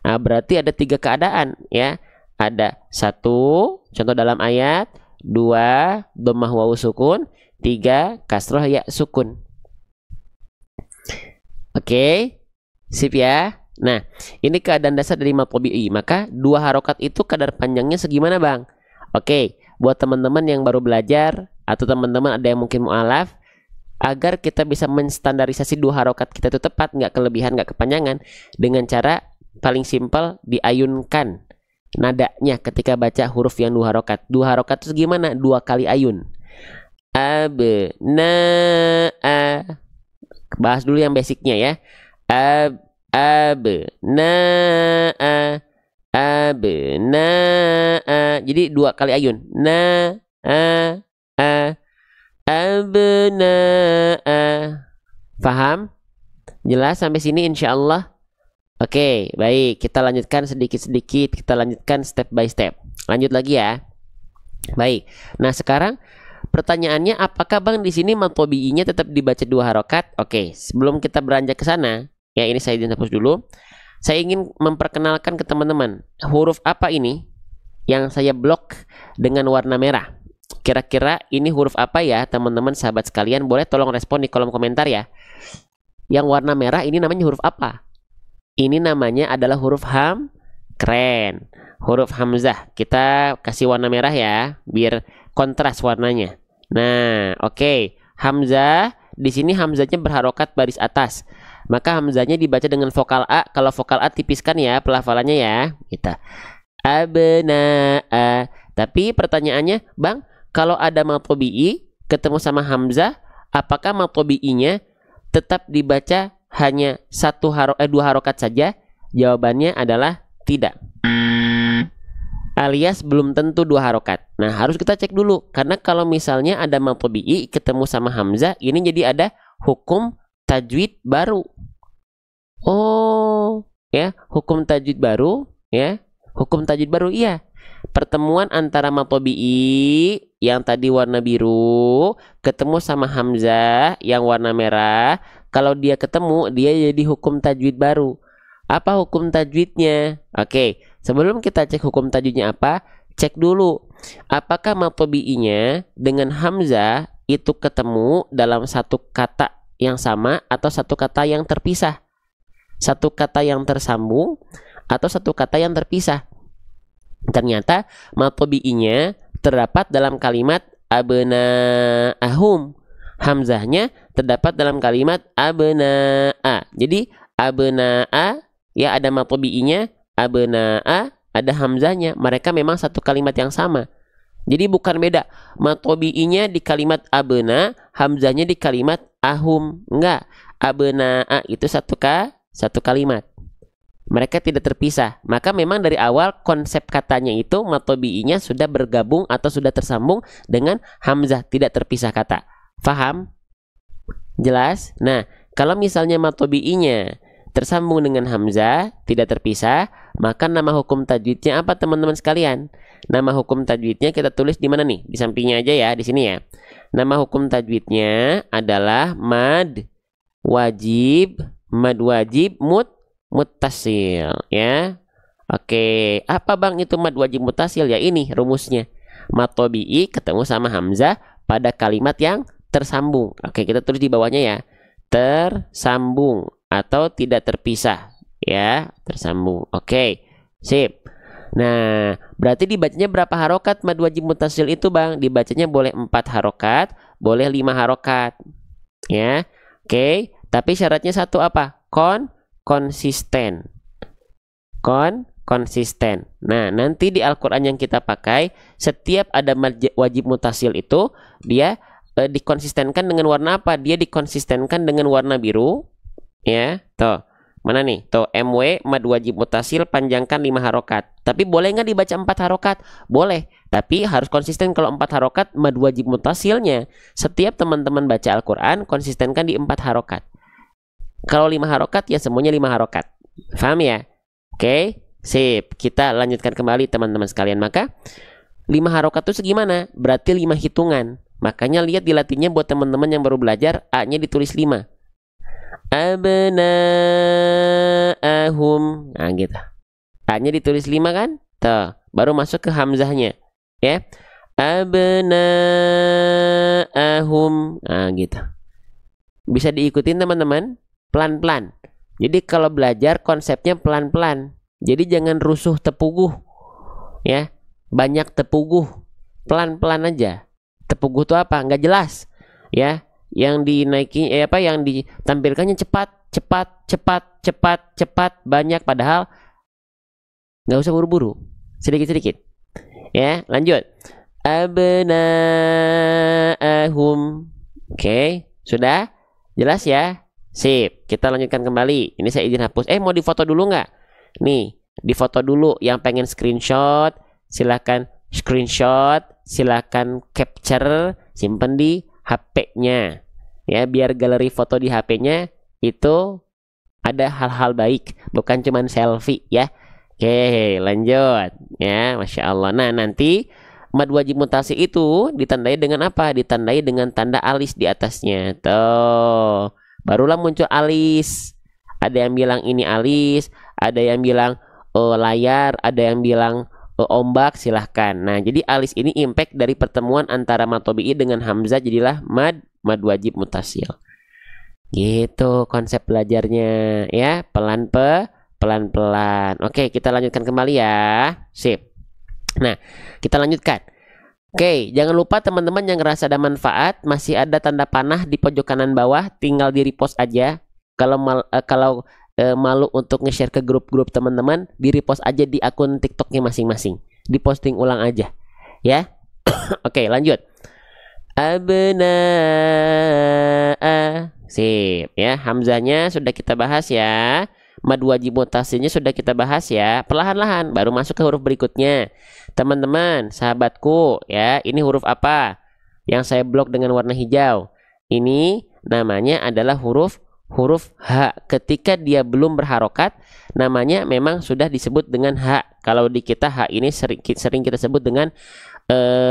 Nah, berarti ada 3 keadaan ya. Ada 1 contoh dalam ayat, 2 dhammah wawu sukun, 3 kasroh ya sukun. Oke, sip ya. Nah, ini keadaan dasar dari mad tabi'i. Maka 2 harokat itu kadar panjangnya segimana, Bang? Oke, buat teman-teman yang baru belajar atau teman-teman ada yang mungkin mu'alaf, agar kita bisa menstandarisasi 2 harokat kita itu tepat, nggak kelebihan, nggak kepanjangan, dengan cara paling simpel diayunkan nadanya ketika baca huruf yang 2 harokat. 2 harokat itu gimana? 2 kali ayun. Abna. Bahas dulu yang basicnya ya. Abna'a. Jadi 2 kali ayun. Abna'a. Paham? Jelas sampai sini insyaallah? Oke, baik. Kita lanjutkan sedikit-sedikit. Kita lanjutkan step by step. Lanjut lagi ya. Baik. Nah, sekarang pertanyaannya, apakah Bang di sini mad tabi'inya tetap dibaca 2 harokat? Oke, sebelum kita beranjak ke sana, ya ini saya izin hapus dulu. Saya ingin memperkenalkan ke teman-teman huruf apa ini yang saya blok dengan warna merah. Kira-kira ini huruf apa ya, teman-teman sahabat sekalian? Boleh tolong respon di kolom komentar ya. Yang warna merah ini namanya huruf apa? Ini namanya adalah huruf keren. Huruf hamzah. Kita kasih warna merah ya, biar kontras warnanya. Nah, oke. Hamzah Di sini hamzahnya berharokat baris atas. Maka hamzahnya dibaca dengan vokal A. Kalau vokal A tipiskan ya pelafalannya ya. Kita abna'a. Tapi pertanyaannya, Bang, kalau ada matobi'i ketemu sama hamzah, apakah matobi'inya tetap dibaca hanya dua harokat saja? Jawabannya adalah tidak. Alias belum tentu dua harokat. Nah, harus kita cek dulu. Karena kalau misalnya ada matobi'i ketemu sama hamzah, ini jadi ada hukum tajwid baru. Oh, ya, hukum tajwid baru, ya. Hukum tajwid baru, iya. Pertemuan antara matobi'i yang tadi warna biru ketemu sama hamzah yang warna merah. Kalau dia ketemu, dia jadi hukum tajwid baru. Apa hukum tajwidnya? Oke, sebelum kita cek hukum tajwidnya apa, cek dulu apakah matobi'inya dengan hamzah itu ketemu dalam satu kata yang sama atau satu kata yang terpisah, satu kata yang tersambung atau satu kata yang terpisah. Ternyata matobi'inya terdapat dalam kalimat abna'ahum. Hamzahnya terdapat dalam kalimat abna'a. Jadi abna'a ya ada matobi'inya, abna'a ada hamzahnya. Mereka memang satu kalimat yang sama. Jadi bukan beda. Matobi'inya di kalimat abna, hamzahnya di kalimat ahum. Enggak. Abna'a itu satu kalimat. Mereka tidak terpisah. Maka memang dari awal konsep katanya itu matobi'inya sudah bergabung atau sudah tersambung dengan hamzah, tidak terpisah kata. Faham? Jelas? Nah, kalau misalnya matobi'inya tersambung dengan hamzah, tidak terpisah, maka nama hukum tajwidnya apa teman-teman sekalian? Nama hukum tajwidnya kita tulis di mana nih? Di sampingnya aja ya, di sini ya. Nama hukum tajwidnya adalah mad wajib muttasil ya. Oke, apa Bang itu mad wajib muttasil? Ya ini rumusnya. Matobi'i ketemu sama hamzah pada kalimat yang tersambung. Oke, kita tulis di bawahnya ya. Tersambung atau tidak terpisah ya, tersambung. Oke, sip. Nah, berarti dibacanya berapa harokat mad wajib muttasil itu Bang? Dibacanya boleh 4 harokat, boleh 5 harokat ya. Oke, tapi syaratnya satu apa? Konsisten. Konsisten. Nah, nanti di Al-Qur'an yang kita pakai, setiap ada mad wajib muttasil itu dia dikonsistenkan dengan warna apa? Dia dikonsistenkan dengan warna biru. Ya, tuh. Mana nih? Tuh, MW mad wajib muttasil panjangkan 5 harokat. Tapi boleh nggak dibaca 4 harokat? Boleh. Tapi harus konsisten kalau 4 harokat mad wajib muttasilnya. Setiap teman-teman baca Al-Qur'an konsistenkan di 4 harokat. Kalau 5 harokat ya semuanya 5 harokat. Paham ya? Oke, sip. Kita lanjutkan kembali teman-teman sekalian. Maka 5 harokat itu segimana? Berarti 5 hitungan. Makanya lihat di latinnya buat teman-teman yang baru belajar, A-nya ditulis 5. Abna'ahum. Nah gitu. A-nya ditulis 5 kan? Tuh, baru masuk ke hamzahnya. Ya. Abna'ahum. Nah gitu. Bisa diikutin teman-teman? Pelan-pelan. Jadi kalau belajar konsepnya pelan-pelan. Jadi jangan rusuh tepuguh. Ya. Banyak tepuguh. Pelan-pelan aja. Tepuguh itu apa? Nggak jelas. Ya. Yang dinaiki yang ditampilkannya cepat, banyak, padahal nggak usah buru-buru, sedikit-sedikit ya. Lanjut. Abna'ahum. Oke, sudah jelas ya. Sip, kita lanjutkan kembali. Ini saya izin hapus. Mau difoto dulu nggak? Nih, difoto dulu. Yang pengen screenshot silahkan screenshot, silahkan capture, simpen di HP-nya ya, biar galeri foto di HP-nya itu ada hal-hal baik, bukan cuman selfie ya. Oke, lanjut ya. Masya Allah. Nah, nanti mad wajib muttasil itu ditandai dengan apa? Ditandai dengan tanda alis di atasnya. Tuh, barulah muncul alis. Ada yang bilang ini alis, ada yang bilang layar, ada yang bilang ombak, silahkan. Nah, jadi alis ini impact dari pertemuan antara matobi'i dengan hamzah, jadilah mad wajib muttasil. Gitu konsep belajarnya ya, pelan-pelan. Oke, kita lanjutkan kembali ya. Sip. Nah, kita lanjutkan. Oke, jangan lupa teman-teman yang ngerasa ada manfaat, masih ada tanda panah di pojok kanan bawah, tinggal di repost aja. Kalau malu untuk nge-share ke grup-grup teman-teman, di repost aja di akun TikToknya masing-masing. Di posting ulang aja, ya. Oke, lanjut. Abna'a. Sip, ya. Hamzahnya sudah kita bahas ya. Mad wajib mutasinya sudah kita bahas ya. Perlahan-lahan baru masuk ke huruf berikutnya. Teman-teman, sahabatku, ya, ini huruf apa? Yang saya blok dengan warna hijau. Ini namanya adalah huruf H. Ketika dia belum berharokat, namanya memang sudah disebut dengan H. Kalau di kita H ini sering kita sebut dengan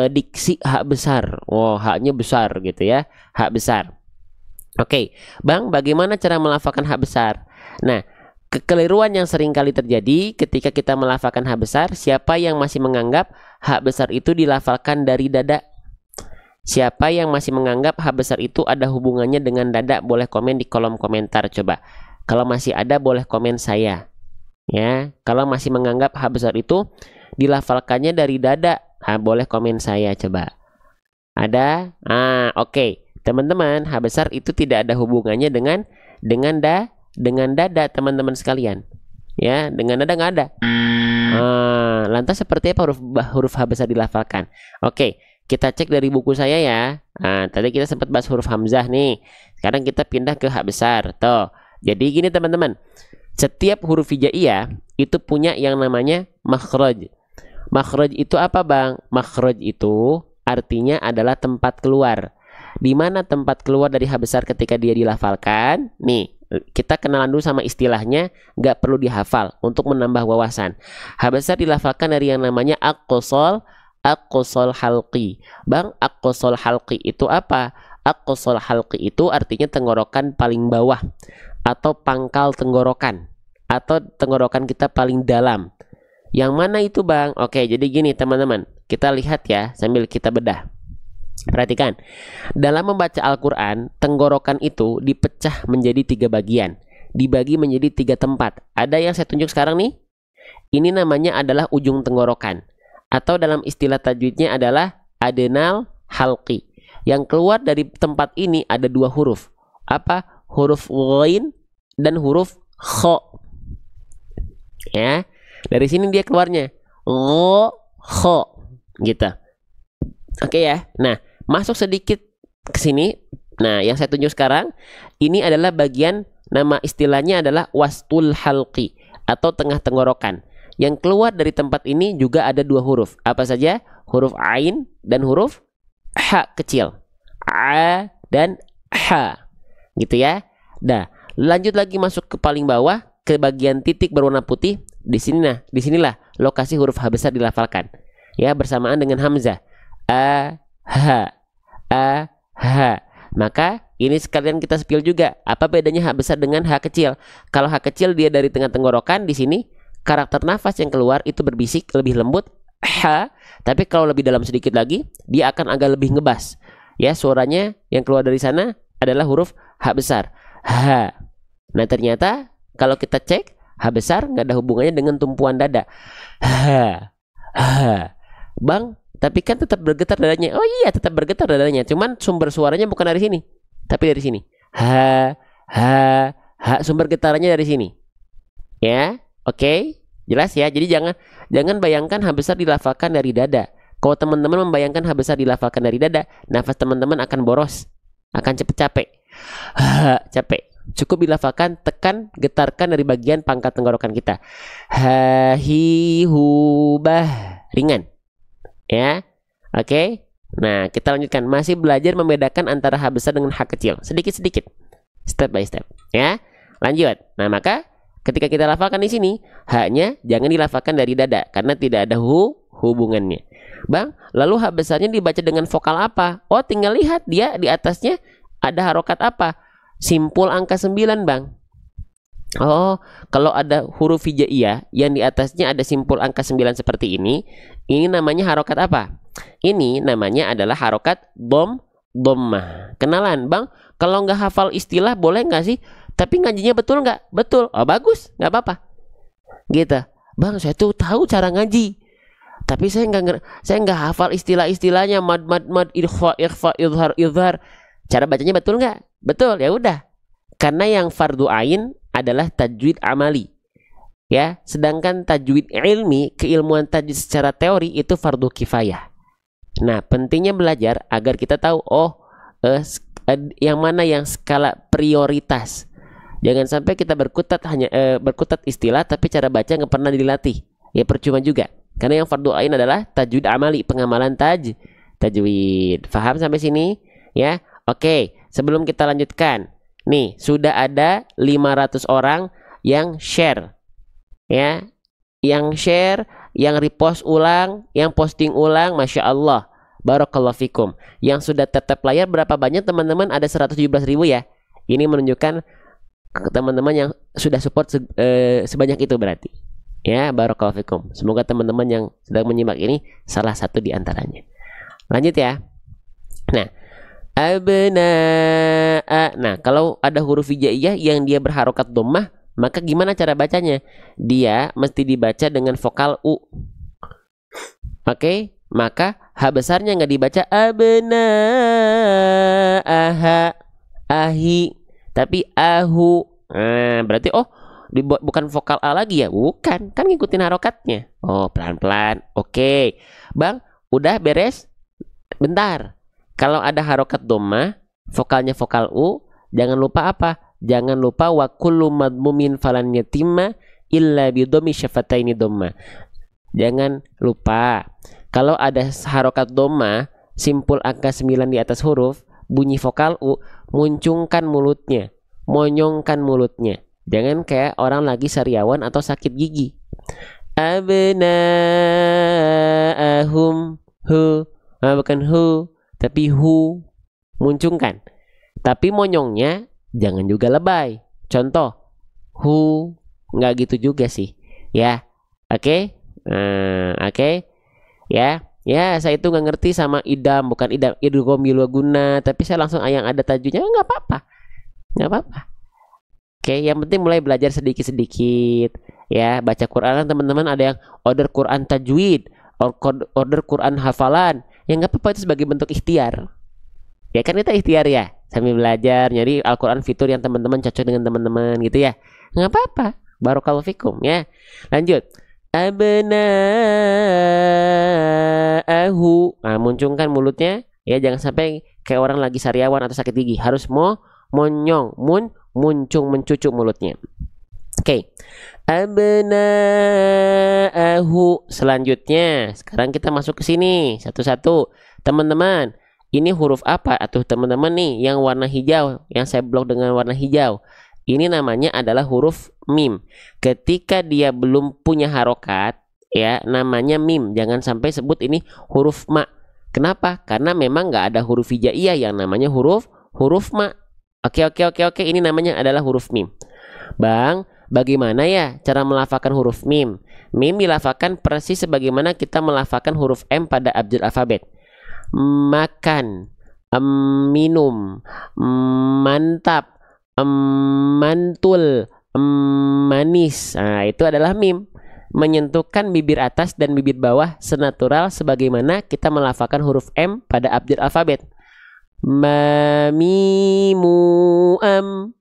diksi H besar. Oh, H-nya besar gitu ya. H besar. Oke, Bang, bagaimana cara melafalkan H besar? Nah, kekeliruan yang sering kali terjadi ketika kita melafalkan H besar, siapa yang masih menganggap H besar itu dilafalkan dari dada? Siapa yang masih menganggap H besar itu ada hubungannya dengan dada? Boleh komen di kolom komentar coba. Kalau masih ada boleh komen saya. Ya, kalau masih menganggap H besar itu dilafalkannya dari dada, boleh komen saya coba. Ada? Oke. Teman-teman, H besar itu tidak ada hubungannya dengan dada teman-teman sekalian, ya, dengan dada nggak ada. Lantas seperti apa huruf H besar dilafalkan? Oke, kita cek dari buku saya ya. Tadi kita sempat bahas huruf hamzah nih, sekarang kita pindah ke H besar. Tuh, jadi gini teman-teman, setiap huruf hijaiyah itu punya yang namanya makhraj. Makhraj itu apa, Bang? Makhraj itu artinya adalah tempat keluar. Di mana tempat keluar dari H besar ketika dia dilafalkan? Nih, kita kenalan dulu sama istilahnya, nggak perlu dihafal untuk menambah wawasan. H besar dilafalkan dari yang namanya aqsal halqi. Bang, aqsal halqi itu apa? Aqsal halqi itu artinya tenggorokan paling bawah atau pangkal tenggorokan atau tenggorokan kita paling dalam. Yang mana itu, Bang? Oke, jadi gini teman-teman, kita lihat ya sambil kita bedah. Perhatikan, dalam membaca Al-Quran, tenggorokan itu dipecah menjadi 3 bagian, dibagi menjadi 3 tempat. Ada yang saya tunjuk sekarang nih, ini namanya adalah ujung tenggorokan, atau dalam istilah tajwidnya adalah adnal halqi. Yang keluar dari tempat ini ada 2 huruf. Apa? Huruf ghain dan huruf kha. Ya, dari sini dia keluarnya kha, gitu. Oke ya. Nah, masuk sedikit ke sini. Nah, yang saya tunjuk sekarang ini adalah bagian, nama istilahnya adalah wastul halqi atau tengah tenggorokan. Yang keluar dari tempat ini juga ada 2 huruf. Apa saja? Huruf ain dan huruf h kecil. A dan h. Gitu ya. Nah, lanjut lagi masuk ke paling bawah ke bagian titik berwarna putih. Disinilah lokasi huruf H besar dilafalkan. Ya, bersamaan dengan hamzah. A H. Maka ini sekalian kita spill juga. Apa bedanya H besar dengan H kecil? Kalau H kecil dia dari tengah tenggorokan, di sini karakter nafas yang keluar itu berbisik lebih lembut H. Tapi kalau lebih dalam sedikit lagi, dia akan agak lebih ngebas. Ya, suaranya yang keluar dari sana adalah huruf H besar. H. Nah, ternyata kalau kita cek H besar nggak ada hubungannya dengan tumpuan dada. H. Bang, tapi kan tetap bergetar dadanya. Oh iya, tetap bergetar dadanya. Cuman sumber suaranya bukan dari sini, tapi dari sini. Sumber getarannya dari sini. Ya, oke, jelas ya. Jadi jangan bayangkan H besar dilafalkan dari dada. Kalau teman-teman membayangkan H besar dilafalkan dari dada, nafas teman-teman akan boros, akan capek. Capek. Cukup dilafalkan, tekan, getarkan dari bagian pangkat tenggorokan kita. Hubah, ringan. Ya, oke. Nah, kita lanjutkan. Masih belajar membedakan antara H besar dengan H kecil, sedikit-sedikit, step by step. Ya, lanjut. Nah, maka ketika kita lafalkan di sini, H-nya jangan dilafalkan dari dada karena tidak ada hubungannya. Bang, lalu H besarnya dibaca dengan vokal apa? Oh, tinggal lihat dia di atasnya ada harokat apa? Simpul angka 9, Bang. Oh, kalau ada huruf hijaiyah yang di atasnya ada simpul angka 9 seperti ini namanya harokat apa? Ini namanya adalah harokat dhammah. Kenalan, Bang, kalau nggak hafal istilah boleh nggak sih? Tapi ngajinya betul nggak? Betul. Oh, bagus, nggak apa-apa. Gitu. Bang, saya tuh tahu cara ngaji. Tapi saya nggak hafal istilah-istilahnya, mad, ikhfa, idhar. Cara bacanya betul nggak? Betul, ya udah. Karena yang fardu ain adalah tajwid amali. Ya, sedangkan tajwid ilmi, keilmuan tajwid secara teori itu fardu kifayah. Nah, pentingnya belajar agar kita tahu yang mana yang skala prioritas. Jangan sampai kita berkutat istilah tapi cara baca nggak pernah dilatih. Ya percuma juga. Karena yang fardu ain adalah tajwid amali, pengamalan tajwid. Faham sampai sini? Ya. Oke, sebelum kita lanjutkan. Nih, sudah ada 500 orang yang share. Ya, yang share, yang repost ulang, yang posting ulang, Masya Allah, barakallahu fikum. Yang sudah tetap layar berapa banyak teman-teman? Ada 117.000 ya. Ini menunjukkan teman-teman yang sudah support sebanyak itu berarti. Ya, barakallahu fikum. Semoga teman-teman yang sedang menyimak ini salah satu di antaranya. Lanjut ya. Nah, nah, kalau ada huruf hijaiyah yang dia berharokat dhammah, maka gimana cara bacanya? Dia mesti dibaca dengan vokal U. Oke, maka H besarnya nggak dibaca aha, ahi, tapi ahu. Nah, berarti bukan vokal A lagi ya? Bukan, kan ngikutin harokatnya. Pelan-pelan. Oke, Bang, udah beres? Bentar. Kalau ada harokat dhammah, vokalnya vokal U, jangan lupa apa? Jangan lupa wa kullu madmumin falan yatimma illa bidhammi syafataini dhamma. Jangan lupa kalau ada harokat dhammah, simpul angka 9 di atas huruf, bunyi vokal U, muncungkan mulutnya, monyongkan mulutnya. Jangan kayak orang lagi sariawan atau sakit gigi. Abna'ahum hu, bukan hu, tapi hu, muncungkan. Tapi monyongnya jangan juga lebay. Contoh, hu, nggak gitu juga sih. Ya, oke, oke, ya, saya itu nggak ngerti sama idam, bukan idgham bilwaguna, tapi saya langsung yang ada tajwidnya, nggak apa-apa, nggak apa-apa. Oke, yang penting mulai belajar sedikit-sedikit. Ya, baca Quran teman-teman, ada yang order Quran tajwid, order Quran hafalan, ya nggak apa-apa, itu sebagai bentuk ikhtiar. Ya kan kita ikhtiar ya, sambil belajar nyari Al-Quran fitur yang teman-teman cocok dengan teman-teman gitu ya, nggak apa-apa. Barakallahu fikum ya. Lanjut. Abna'ahu, muncungkan mulutnya ya, jangan sampai kayak orang lagi sariawan atau sakit gigi, harus monyong, muncung, mencucuk mulutnya. Oke. Abna'ahu. Selanjutnya, sekarang kita masuk ke sini satu-satu. Teman-teman, ini huruf apa? Atau teman-teman nih yang warna hijau, yang saya blok dengan warna hijau, ini namanya adalah huruf mim. Ketika dia belum punya harokat, ya namanya mim. Jangan sampai sebut ini huruf ma. Kenapa? Karena memang nggak ada huruf hijaiyah yang namanya huruf ma. Oke. Ini namanya adalah huruf mim. Bang, bagaimana ya cara melafalkan huruf mim? Mim dilafalkan persis sebagaimana kita melafalkan huruf M pada abjad alfabet. Makan, minum, mantap, mantul, manis. Nah, itu adalah mim. Menyentuhkan bibir atas dan bibir bawah senatural sebagaimana kita melafalkan huruf M pada abjad alfabet. Mamimu am.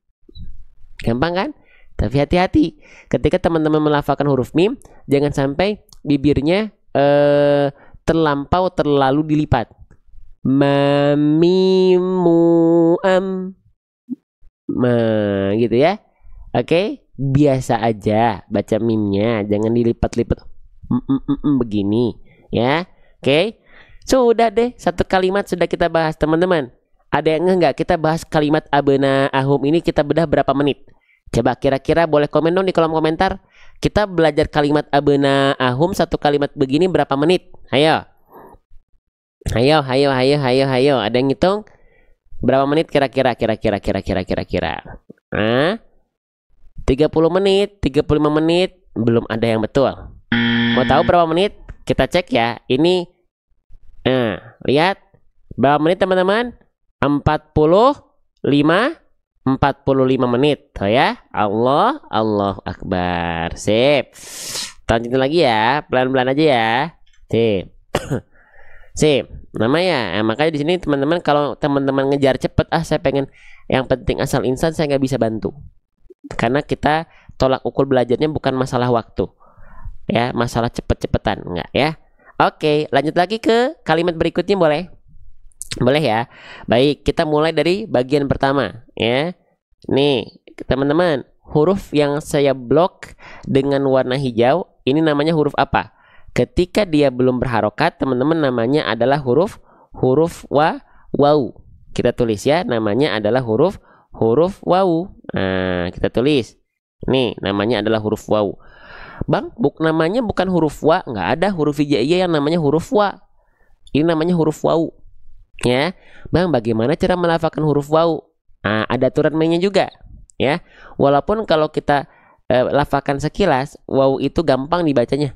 Gampang kan? Tapi hati-hati ketika teman-teman melafalkan huruf mim, jangan sampai bibirnya terlalu dilipat. Mamimu am. Gitu ya. Oke, biasa aja baca mimnya, jangan dilipat-lipat begini ya. Oke. Sudah deh, satu kalimat sudah kita bahas teman-teman. Ada yang enggak kita bahas kalimat abna'ahum ini, kita bedah berapa menit? Coba kira-kira boleh komen dong di kolom komentar. Kita belajar kalimat abna'ahum satu kalimat begini berapa menit? Ayo. Ada yang ngitung? Berapa menit kira-kira? 30 menit, 35 menit, belum ada yang betul. Mau tahu berapa menit? Kita cek ya. Ini lihat berapa menit teman-teman? 45 menit. Oh ya. Allahu Akbar. Sip. Lanjutin lagi ya, pelan-pelan aja ya. Sip. Sip. Namanya. Nah, makanya di sini teman-teman kalau teman-teman ngejar cepet, saya pengen yang penting asal insan, saya nggak bisa bantu. Karena kita tolak ukur belajarnya bukan masalah waktu. Ya, masalah cepet-cepetan, enggak ya. Oke, lanjut lagi ke kalimat berikutnya boleh? Boleh ya. Baik, kita mulai dari bagian pertama ya. Nih, teman-teman, huruf yang saya blok dengan warna hijau ini namanya huruf apa? Ketika dia belum berharokat, teman-teman, namanya adalah huruf wau. Kita tulis ya, namanya adalah huruf wau. Nah, kita tulis. Nih, namanya adalah huruf wau. Bang, namanya bukan huruf wa, nggak ada huruf hijaiyah yang namanya huruf wa. Ini namanya huruf wau. Ya, Bang, bagaimana cara melafalkan huruf wau? Nah, ada aturan mainnya juga. Ya, walaupun kalau kita lafalkan sekilas, wau itu gampang dibacanya.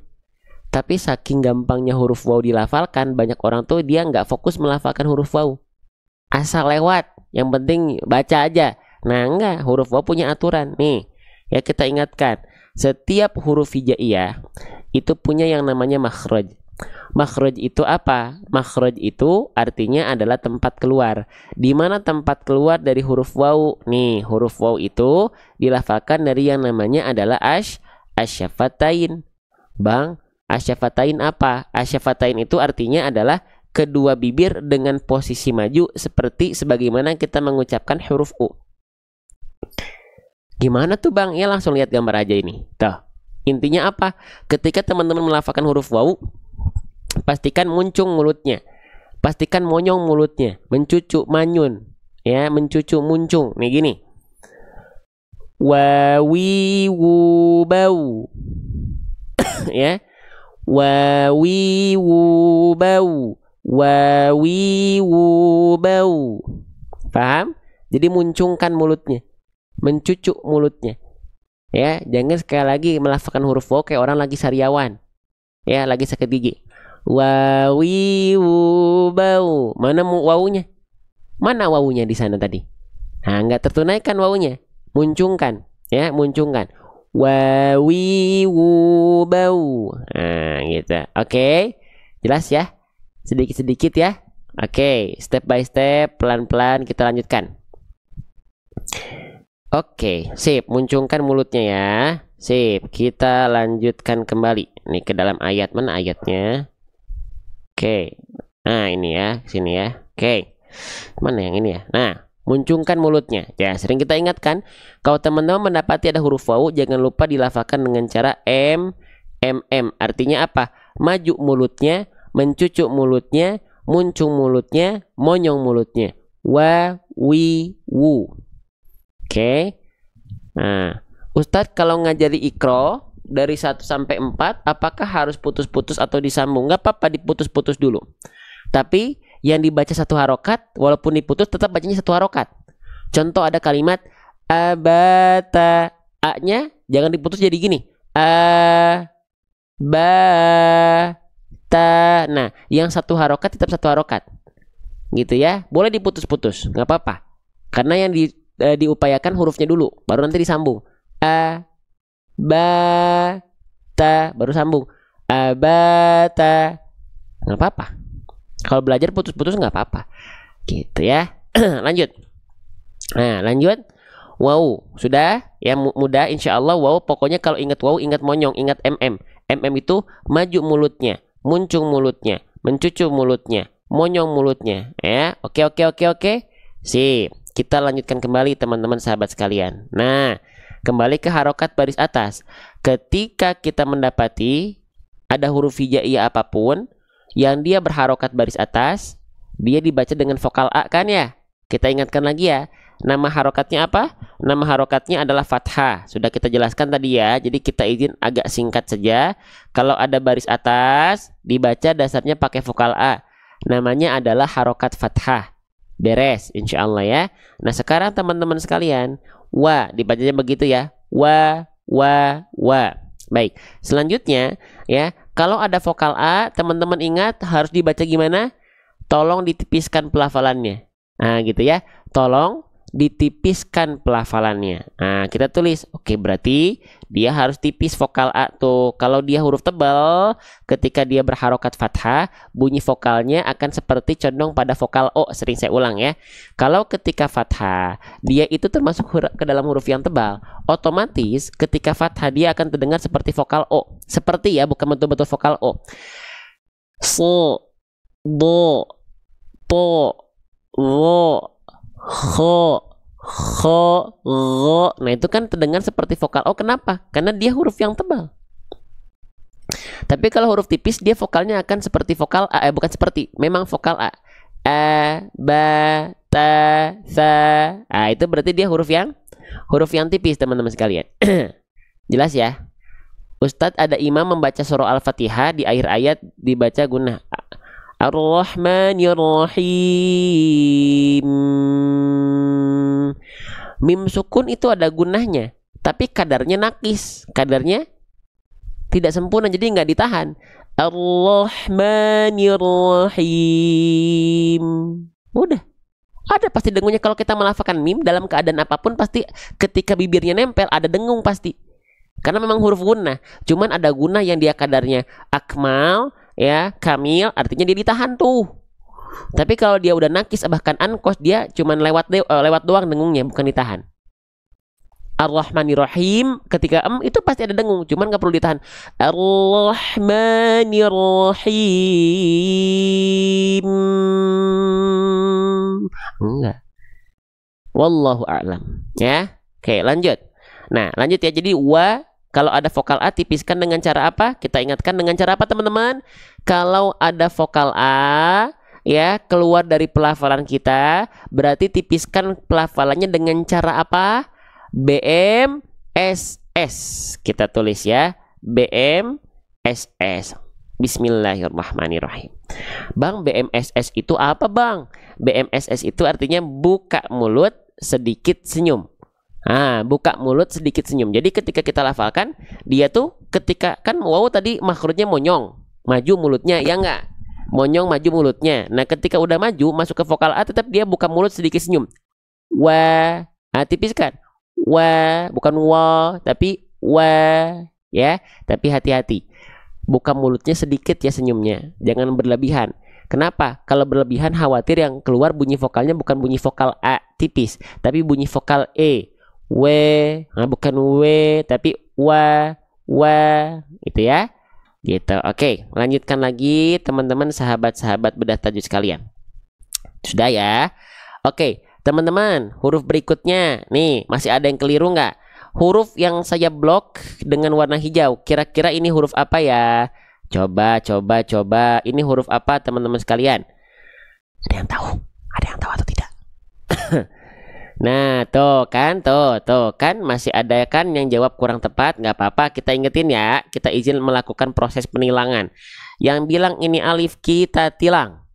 Tapi saking gampangnya huruf wau dilafalkan, banyak orang tuh dia nggak fokus melafalkan huruf wau. Asal lewat, yang penting baca aja. Nah, enggak, huruf wau punya aturan. Nih, ya kita ingatkan. Setiap huruf hijaiyah itu punya yang namanya makhraj. Makhraj itu apa? Makhraj itu artinya adalah tempat keluar. Di mana tempat keluar dari huruf wau? Nih, huruf wau itu dilafalkan dari yang namanya adalah asyafatain. Bang, asyafatain apa? Asyafatain itu artinya adalah kedua bibir dengan posisi maju seperti sebagaimana kita mengucapkan huruf U. Gimana tuh Bang? Ya langsung lihat gambar aja ini. Tuh, intinya apa? Ketika teman-teman melafalkan huruf wau, pastikan muncung mulutnya. Pastikan monyong mulutnya. Mencucu, manyun. Ya, mencucu, muncung. Nih gini. Wawi wu bau. Ya. Wawi wu bau. Wawi wu bau. Paham? Jadi muncungkan mulutnya. Mencucuk mulutnya. Ya, jangan sekali lagi melafalkan huruf wau kayak orang lagi sariawan. Ya, lagi sakit gigi. Wawi wu bau. Mana wawunya? Mana wawunya di sana tadi? Nah, nggak tertunaikan wawunya. Muncungkan, ya, muncungkan. Wawi wu bau. Nah, gitu. Oke. Jelas ya? Sedikit-sedikit ya. Oke, step by step, pelan-pelan kita lanjutkan. Oke, sip, muncungkan mulutnya ya. Sip, kita lanjutkan kembali. Nih ke dalam ayat, mana ayatnya? Oke. Nah, ini ya, sini ya. Oke. Mana yang ini ya? Nah, muncungkan mulutnya. Ya, sering kita ingatkan, kalau teman-teman mendapati ada huruf wau, jangan lupa dilafalkan dengan cara Artinya apa? Maju mulutnya, mencucuk mulutnya, muncung mulutnya, monyong mulutnya. Wa, wi, wu. Oke. Nah, Ustadz kalau ngajari ikro dari 1 sampai 4, apakah harus putus-putus atau disambung? Nggak apa-apa diputus-putus dulu. Tapi yang dibaca 1 harokat, walaupun diputus tetap bacanya 1 harokat. Contoh ada kalimat abata, a-nya jangan diputus jadi gini. Ba-ta. Nah, yang 1 harokat tetap 1 harokat. Gitu ya. Boleh diputus-putus, nggak apa-apa. Karena yang diupayakan hurufnya dulu, baru nanti disambung. A, ba, ta, baru sambung. Abata. Nggak apa-apa. Kalau belajar putus-putus nggak apa-apa. Gitu ya. Lanjut. Nah, lanjut. Wow, sudah ya, mudah insya Allah. Wow, pokoknya kalau ingat wow, ingat monyong, ingat mm itu maju mulutnya, muncung mulutnya, mencucu mulutnya, monyong mulutnya. Ya, oke. Sip. Kita lanjutkan kembali teman-teman sahabat sekalian. Nah, kembali ke harokat baris atas. Ketika kita mendapati ada huruf hijaiyah apapun yang dia berharokat baris atas, dia dibaca dengan vokal A kan ya? Kita ingatkan lagi ya. Nama harokatnya apa? Nama harokatnya adalah fathah. Sudah kita jelaskan tadi ya. Jadi kita izin agak singkat saja. Kalau ada baris atas, dibaca dasarnya pakai vokal A. Namanya adalah harokat fathah. Beres, insya Allah ya. Nah, sekarang teman-teman sekalian, wa dibacanya begitu ya. Wa. Baik, selanjutnya ya, kalau ada vokal A, teman-teman ingat harus dibaca gimana? Tolong ditipiskan pelafalannya. Nah, gitu ya. Tolong ditipiskan pelafalannya. Nah, kita tulis, oke, berarti dia harus tipis vokal A tuh. Kalau dia huruf tebal, ketika dia berharokat fathah, bunyi vokalnya akan seperti condong pada vokal O. Sering saya ulang ya. Kalau ketika fathah, dia itu termasuk ke dalam huruf yang tebal. Otomatis ketika fathah dia akan terdengar seperti vokal O. Seperti ya, bukan betul-betul vokal O. So, do, to, wo, ho, go. Nah, itu kan terdengar seperti vokal O. Kenapa? Karena dia huruf yang tebal. Tapi kalau huruf tipis, dia vokalnya akan seperti vokal A. Bukan seperti, memang vokal A. A, ba, ta, sa. Nah, itu berarti dia huruf yang tipis, teman-teman sekalian. Jelas ya? Ustadz ada imam membaca surah Al-Fatihah, di akhir ayat dibaca gunnah. Ar-Rahmanir-Rahim. Mim sukun itu ada gunnahnya, tapi kadarnya nakis, kadarnya tidak sempurna, jadi nggak ditahan. Ar-Rahmanir-Rahim. Udah, ada pasti dengungnya. Kalau kita melafalkan mim dalam keadaan apapun, pasti ketika bibirnya nempel ada dengung pasti, karena memang huruf gunnah. Cuman ada gunnah yang dia kadarnya akmal, ya, kamil, artinya dia ditahan tuh. Tapi kalau dia udah nakis bahkan ankos, dia cuman lewat doang dengungnya, bukan ditahan. Ar-Rahmanir-Rahim, ketika itu pasti ada dengung, cuman nggak perlu ditahan. Ar-Rahmanir-Rahim. Enggak. Wallahu a'lam. Ya. Oke, lanjut. Nah, lanjut ya. Jadi wa, kalau ada vokal A tipiskan dengan cara apa? Kita ingatkan dengan cara apa, teman-teman? Kalau ada vokal A ya keluar dari pelafalan kita, berarti tipiskan pelafalannya dengan cara apa? BMSS. Kita tulis ya, BMSS. Bismillahirrahmanirrahim. Bang, BMSS itu apa, Bang? BMSS itu artinya buka mulut sedikit senyum. Buka mulut sedikit senyum. Jadi ketika kita lafalkan, dia tuh ketika kan wow tadi makhrajnya monyong, maju mulutnya, ya enggak? Monyong maju mulutnya. Nah, ketika udah maju masuk ke vokal A, tetap dia buka mulut sedikit senyum. Wa, tipiskan. Wa, bukan wa, tapi wa, ya. Tapi hati-hati. Buka mulutnya sedikit ya senyumnya. Jangan berlebihan. Kenapa? Kalau berlebihan khawatir yang keluar bunyi vokalnya bukan bunyi vokal A tipis, tapi bunyi vokal E. Bukan tapi wa, gitu ya. Gitu. Oke, lanjutkan lagi teman-teman, sahabat-sahabat bedah tajwid sekalian. Sudah ya? Oke, teman-teman, huruf berikutnya nih, masih ada yang keliru nggak? Huruf yang saya blok dengan warna hijau, kira-kira ini huruf apa ya? Coba. Ini huruf apa, teman-teman sekalian? Ada yang tahu? Ada yang tahu atau tidak? Nah, tuh kan masih ada kan yang jawab kurang tepat. Nggak apa-apa, kita ingetin ya. Kita izin melakukan proses penilangan. Yang bilang ini alif kita tilang.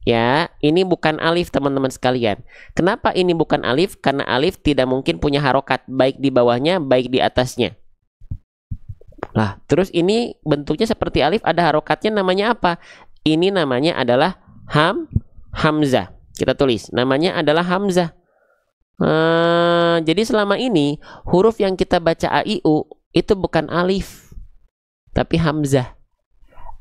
Ya, ini bukan alif, teman-teman sekalian. Kenapa ini bukan alif? Karena alif tidak mungkin punya harokat, baik di bawahnya, baik di atasnya. Lah, terus ini bentuknya seperti alif, ada harokatnya, namanya apa? Ini namanya adalah hamzah. Kita tulis, namanya adalah hamzah. Jadi selama ini huruf yang kita baca a, i, u itu bukan alif, tapi hamzah.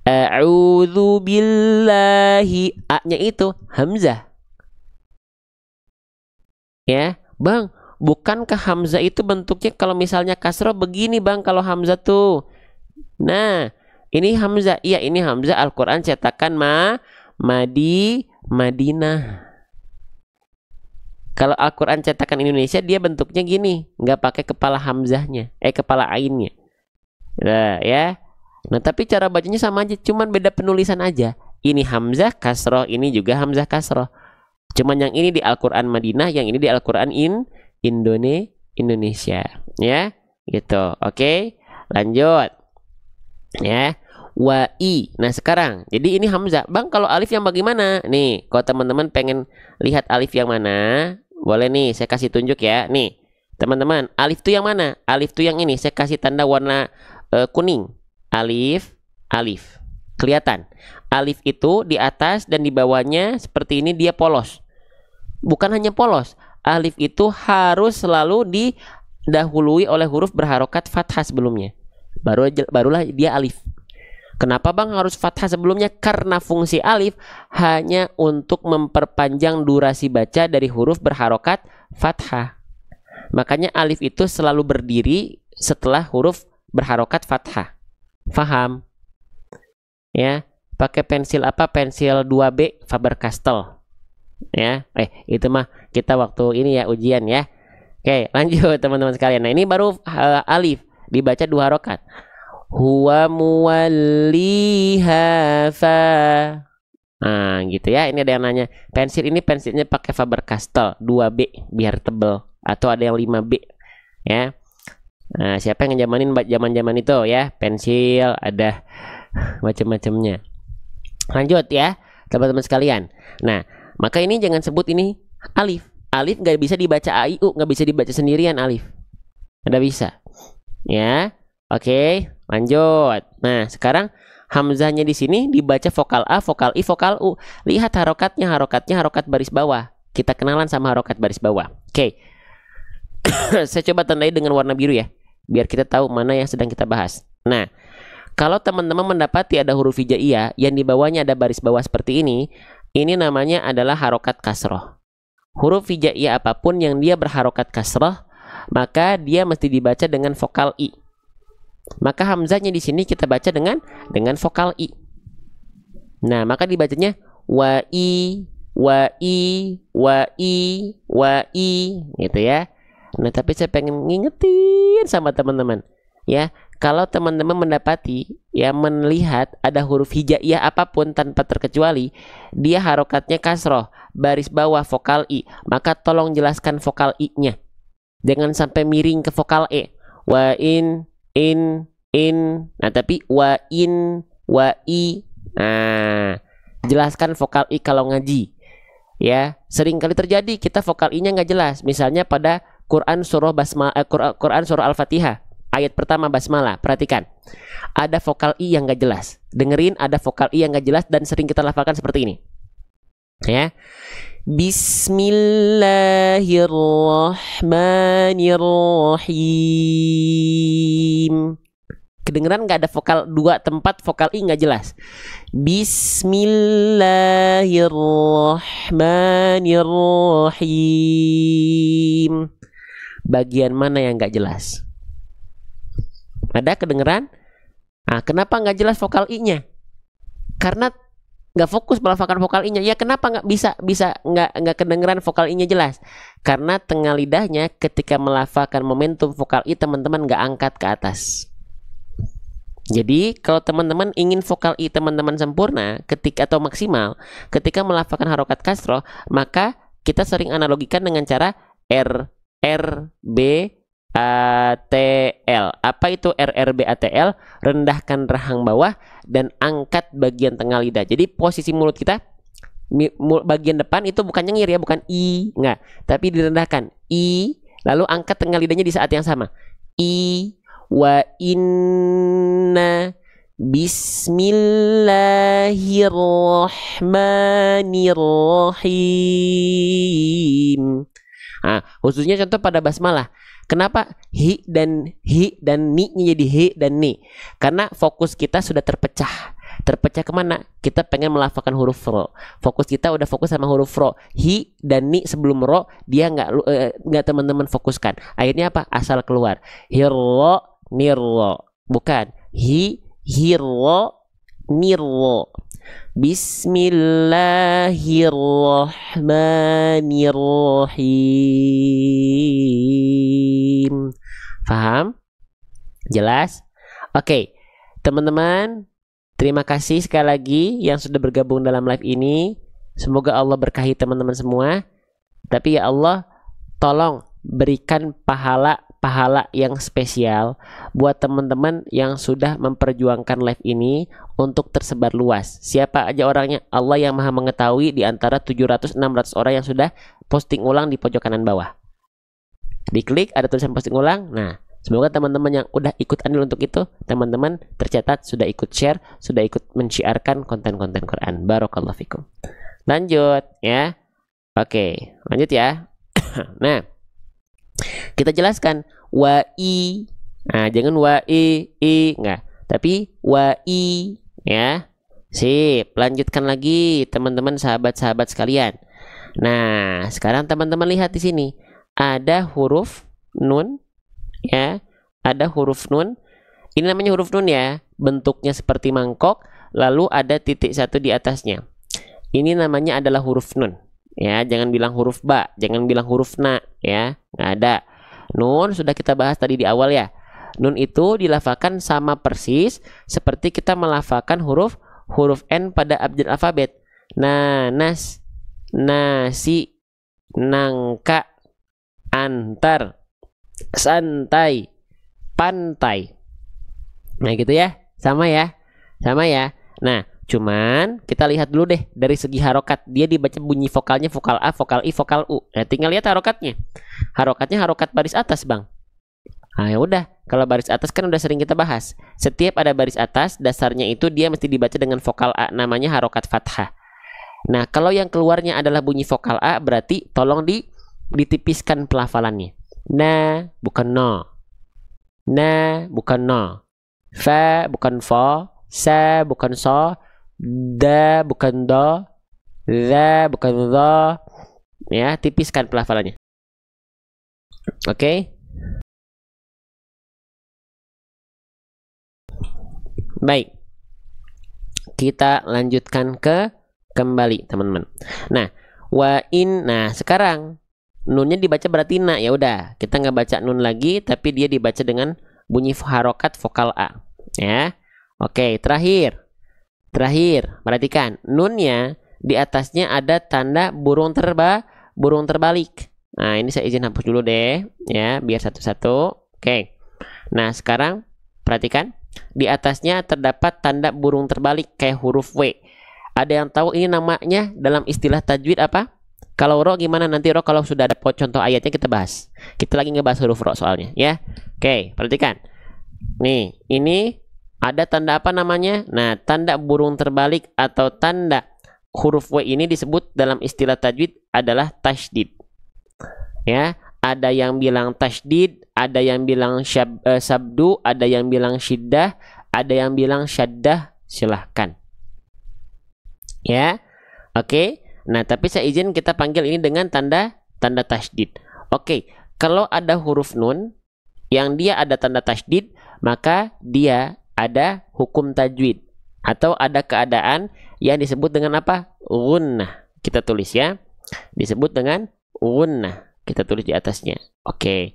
A'udzu billahi, a-nya itu hamzah. Ya, Bang, bukankah hamzah itu bentuknya kalau misalnya kasroh begini, Bang, kalau hamzah tuh? Nah, ini hamzah. Iya, ini hamzah Al-Qur'an cetakan Madinah. Kalau Al-Quran cetakan Indonesia, dia bentuknya gini, nggak pakai kepala hamzahnya, kepala ainnya. Nah, ya. Nah, tapi cara bacanya sama aja, cuman beda penulisan aja. Ini hamzah kasroh, ini juga hamzah kasroh. Cuman yang ini di Al-Quran Madinah, yang ini di Al-Quran Indonesia, ya, gitu. Oke, lanjut, ya. Wa'i. Nah, sekarang, jadi ini hamzah. Bang, kalau alif yang bagaimana? Nih, kalau teman-teman pengen lihat alif yang mana, boleh nih, saya kasih tunjuk ya. Nih, teman-teman, alif tuh yang mana? Alif tuh yang ini, saya kasih tanda warna kuning. Alif. Kelihatan. Alif itu di atas dan di bawahnya seperti ini, dia polos. Bukan hanya polos, alif itu harus selalu didahului oleh huruf berharokat fathah sebelumnya. Barulah dia alif. Kenapa bang harus fathah sebelumnya? Karena fungsi alif hanya untuk memperpanjang durasi baca dari huruf berharokat fathah. Makanya alif itu selalu berdiri setelah huruf berharokat fathah. Faham? Ya, pakai pensil apa? Pensil 2B Faber-Castell. Ya, itu mah kita waktu ini ya ujian ya. Oke, lanjut teman-teman sekalian. Nah, ini baru alif dibaca 2 harokat. Huwa muwalliha fa. Nah, gitu ya. Ini ada yang nanya, pensil ini pensilnya pakai Faber-Castell 2B biar tebel, atau ada yang 5B ya. Nah, siapa yang ngejamanin zaman-zaman itu ya? Pensil ada macam-macamnya. Lanjut ya, teman-teman sekalian. Nah, maka ini jangan sebut ini alif. Alif nggak bisa dibaca AIU, nggak bisa dibaca sendirian alif. Nggak bisa. Ya, oke, lanjut. Nah, sekarang hamzahnya di sini dibaca vokal A, vokal I, vokal U. Lihat harokatnya harokat baris bawah. Kita kenalan sama harokat baris bawah. Oke. Saya coba tandai dengan warna biru ya, biar kita tahu mana yang sedang kita bahas. Nah, kalau teman-teman mendapati ada huruf hijaiyah yang di bawahnya ada baris bawah seperti ini namanya adalah harokat kasroh. Huruf hijaiyah apapun yang dia berharokat kasroh, maka dia mesti dibaca dengan vokal I. Maka hamzahnya di sini kita baca dengan vokal I. Nah, maka dibacanya wa i, wa i, wa i, wa i, gitu ya. Nah, tapi saya pengen ngingetin sama teman-teman ya, kalau teman-teman mendapati ya, melihat ada huruf hijaiyah apapun tanpa terkecuali dia harokatnya kasroh, baris bawah vokal I, maka tolong jelaskan vokal I-nya. Jangan sampai miring ke vokal E. Wa in. Nah, tapi wa in, wa i. Nah, jelaskan vokal I kalau ngaji. Ya, sering kali terjadi kita vokal I-nya nggak jelas. Misalnya pada Quran surah Quran surah Al-Fatihah ayat pertama basmalah, perhatikan. Ada vokal I yang nggak jelas. Dengerin, ada vokal I yang nggak jelas dan sering kita lafalkan seperti ini. Ya. Bismillahirrahmanirrahim. Kedengeran nggak ada vokal 2 tempat vokal I nggak jelas. Bismillahirrahmanirrahim. Bagian mana yang nggak jelas? Ada kedengeran? Nah, kenapa nggak jelas vokal I-nya? Karena nggak fokus melafalkan vokal I-nya. Ya, kenapa nggak bisa nggak kedengeran vokal I-nya jelas? Karena tengah lidahnya ketika melafalkan momentum vokal I teman-teman nggak angkat ke atas. Jadi kalau teman-teman ingin vokal I teman-teman sempurna ketika atau maksimal ketika melafalkan harokat kasroh, maka kita sering analogikan dengan cara B ATL. Apa itu RRBATL? Rendahkan rahang bawah dan angkat bagian tengah lidah. Jadi posisi mulut kita bagian depan itu bukan nyengir ya, bukan I, enggak, tapi direndahkan I, lalu angkat tengah lidahnya di saat yang sama. I wa inna bismillahirrahmanirrahim. Nah, khususnya contoh pada basmalah. Kenapa hi dan ni-nya jadi hi dan ni? Karena fokus kita sudah terpecah. Terpecah kemana? Kita pengen melafalkan huruf ro. Fokus kita udah fokus sama huruf ro. Hi dan ni sebelum ro dia nggak teman-teman fokuskan. Akhirnya apa? Asal keluar. Hirro, nirro. Bukan. Hirro, nirro. Bismillahirrahmanirrahim. Paham? Jelas? Oke, teman-teman, terima kasih sekali lagi yang sudah bergabung dalam live ini. Semoga Allah berkahi teman-teman semua. Tapi ya Allah, tolong berikan pahala yang spesial buat teman-teman yang sudah memperjuangkan live ini untuk tersebar luas. Siapa aja orangnya? Allah yang Maha mengetahui di antara 700-600 orang yang sudah posting ulang di pojok kanan bawah. Diklik ada tulisan posting ulang. Nah, semoga teman-teman yang udah ikut andil untuk itu, teman-teman tercatat sudah ikut share, sudah ikut menciarkan konten-konten Quran. Barakallahu fikum. Lanjut ya. Oke, lanjut ya. Nah, kita jelaskan wa i. Nah, jangan wa i enggak, tapi wa i ya. Sip, lanjutkan lagi teman-teman sahabat-sahabat sekalian. Nah, sekarang teman-teman lihat di sini ada huruf nun ya. Ada huruf nun. Ini namanya huruf nun ya. Bentuknya seperti mangkok, lalu ada titik satu di atasnya. Ini namanya adalah huruf nun. Ya, jangan bilang huruf ba, jangan bilang huruf na ya. Nggak ada. Nun sudah kita bahas tadi di awal ya. Nun itu dilafalkan sama persis seperti kita melafalkan huruf N pada abjad alfabet. Nanas, nasi, nangka, antar, santai, pantai. Nah gitu ya. Sama ya. Sama ya. Nah, cuman kita lihat dulu deh dari segi harokat. Dia dibaca bunyi vokalnya vokal A, vokal I, vokal U. Nah, tinggal lihat harokatnya. Harokatnya harokat baris atas, Bang. Nah, ya udah. Kalau baris atas kan udah sering kita bahas. Setiap ada baris atas, dasarnya itu dia mesti dibaca dengan vokal A, namanya harokat fathah. Nah, kalau yang keluarnya adalah bunyi vokal A, berarti tolong ditipiskan pelafalannya. Na bukan no. Na bukan no. Fa bukan fo. Sa bukan so. Da bukan do. Za bukan do. Ya, tipiskan pelafalannya. Oke. Baik, kita lanjutkan kembali teman-teman. Nah, nah sekarang nunnya dibaca berarti na, ya udah kita nggak baca nun lagi, tapi dia dibaca dengan bunyi harokat vokal A. Ya, oke. Terakhir, perhatikan nunnya di atasnya ada tanda burung terbalik. Nah, ini saya izin hapus dulu deh, ya, biar satu-satu. Oke. Nah, sekarang perhatikan. Di atasnya terdapat tanda burung terbalik kayak huruf W. Ada yang tahu ini namanya dalam istilah tajwid apa? Kalau ro gimana? Nanti ro kalau sudah ada contoh ayatnya kita bahas. Kita lagi ngebahas huruf ro soalnya ya. Oke, perhatikan. Nih, ini ada tanda apa namanya? Nah, tanda burung terbalik atau tanda huruf W ini disebut dalam istilah tajwid adalah tasydid. Ya, ada yang bilang tasydid, ada yang bilang sabdu, ada yang bilang syiddah, ada yang bilang syaddah, silahkan. Ya, oke. Nah, tapi saya izin kita panggil ini dengan tanda tasydid. Oke, kalau ada huruf nun yang dia ada tanda tasydid, maka dia ada hukum tajwid atau ada keadaan yang disebut dengan apa? Gunnah. Kita tulis ya. Disebut dengan gunnah. Kita tulis di atasnya. Oke.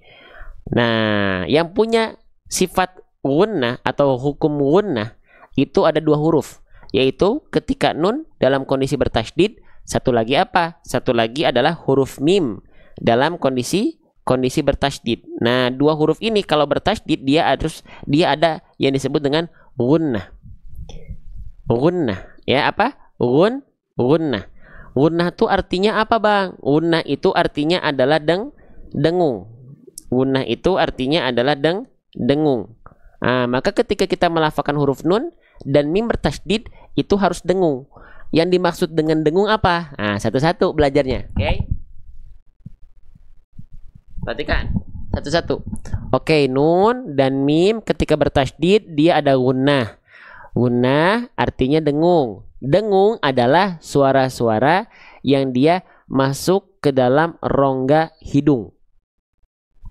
Nah, yang punya sifat gunnah atau hukum gunnah itu ada dua huruf, yaitu ketika nun dalam kondisi bertasydid, satu lagi apa? Satu lagi adalah huruf mim dalam kondisi bertasydid. Nah, dua huruf ini kalau bertasydid dia ada yang disebut dengan gunnah. Gunnah, ya apa? Gunnah. Gunnah itu artinya apa, Bang? Gunnah itu artinya adalah dengung. Gunnah itu artinya adalah dengung. Nah, maka ketika kita melafalkan huruf nun dan mim bertasydid itu harus dengung. Yang dimaksud dengan dengung apa? Nah, satu-satu belajarnya. Oke? Perhatikan. Satu-satu. Oke, nun dan mim ketika bertasydid dia ada gunnah. Gunnah artinya dengung. Dengung adalah suara-suara yang dia masuk ke dalam rongga hidung.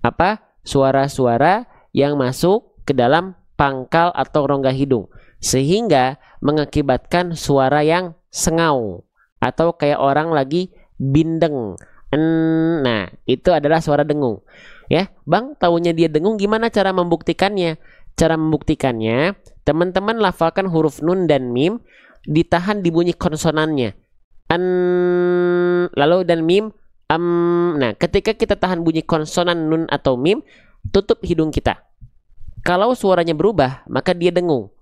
Apa? Suara-suara yang masuk ke dalam pangkal atau rongga hidung. Sehingga mengakibatkan suara yang sengau. Atau kayak orang lagi bindeng. Nah, itu adalah suara dengung. Ya, Bang, taunya dia dengung, gimana cara membuktikannya? Cara membuktikannya, teman-teman lafalkan huruf nun dan mim, ditahan di bunyi konsonannya. Lalu dan mim. Nah, ketika kita tahan bunyi konsonan nun atau mim, tutup hidung kita. Kalau suaranya berubah, maka dia dengung.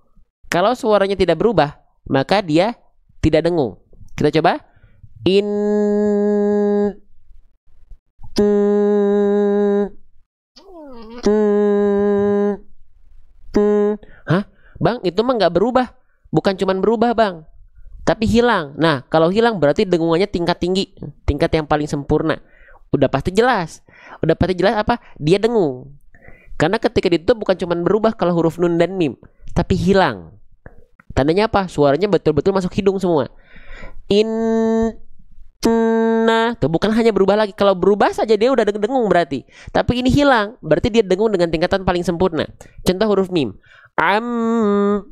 Kalau suaranya tidak berubah, maka dia tidak dengung. Kita coba. Hah? Bang, itu mah nggak berubah. Bukan cuman berubah, Bang, tapi hilang. Nah, kalau hilang berarti dengungannya tingkat tinggi, tingkat yang paling sempurna. Udah pasti jelas. Udah pasti jelas apa? Dia dengung. Karena ketika ditutup bukan cuma berubah kalau huruf nun dan mim, tapi hilang. Tandanya apa? Suaranya betul-betul masuk hidung semua. Inna tuh bukan hanya berubah lagi. Kalau berubah saja dia udah dengung berarti. Tapi ini hilang, berarti dia dengung dengan tingkatan paling sempurna. Contoh huruf mim. Amma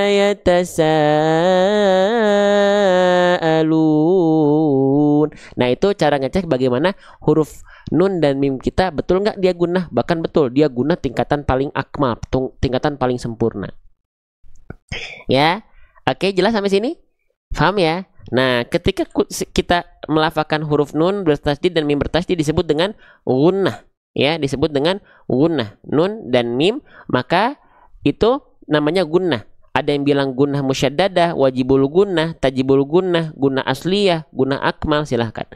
yatasaalun. Nah, itu cara ngecek bagaimana huruf nun dan mim kita betul nggak dia gunnah. Bahkan betul, dia gunnah tingkatan paling akmal, tingkatan paling sempurna. Ya, oke, jelas sampai sini? Paham ya? Nah, ketika kita melafalkan huruf nun bertasydid dan mim bertasydid disebut dengan gunnah. Ya, disebut dengan gunnah. Nun dan mim, maka itu namanya gunnah. Ada yang bilang gunnah musyaddadah, wajibul gunnah, tajibul gunnah, gunnah asliyah, gunnah akmal, silahkan.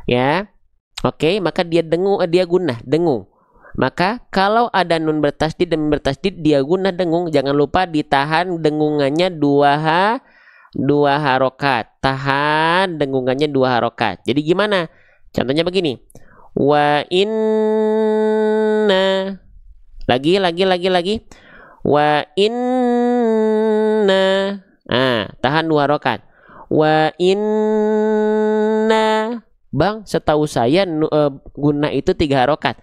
Ya. Oke, maka dia dengung, dia gunnah, dengung. Maka kalau ada nun bertasydid dan mim bertasydid dia gunnah dengung, jangan lupa ditahan dengungannya dua harokat. Tahan dengungannya 2 harokat. Jadi gimana? Contohnya begini. Wa inna. Lagi. Wa inna. Tahan 2 harokat. Wa inna. Bang, setahu saya gunnah itu 3 harokat.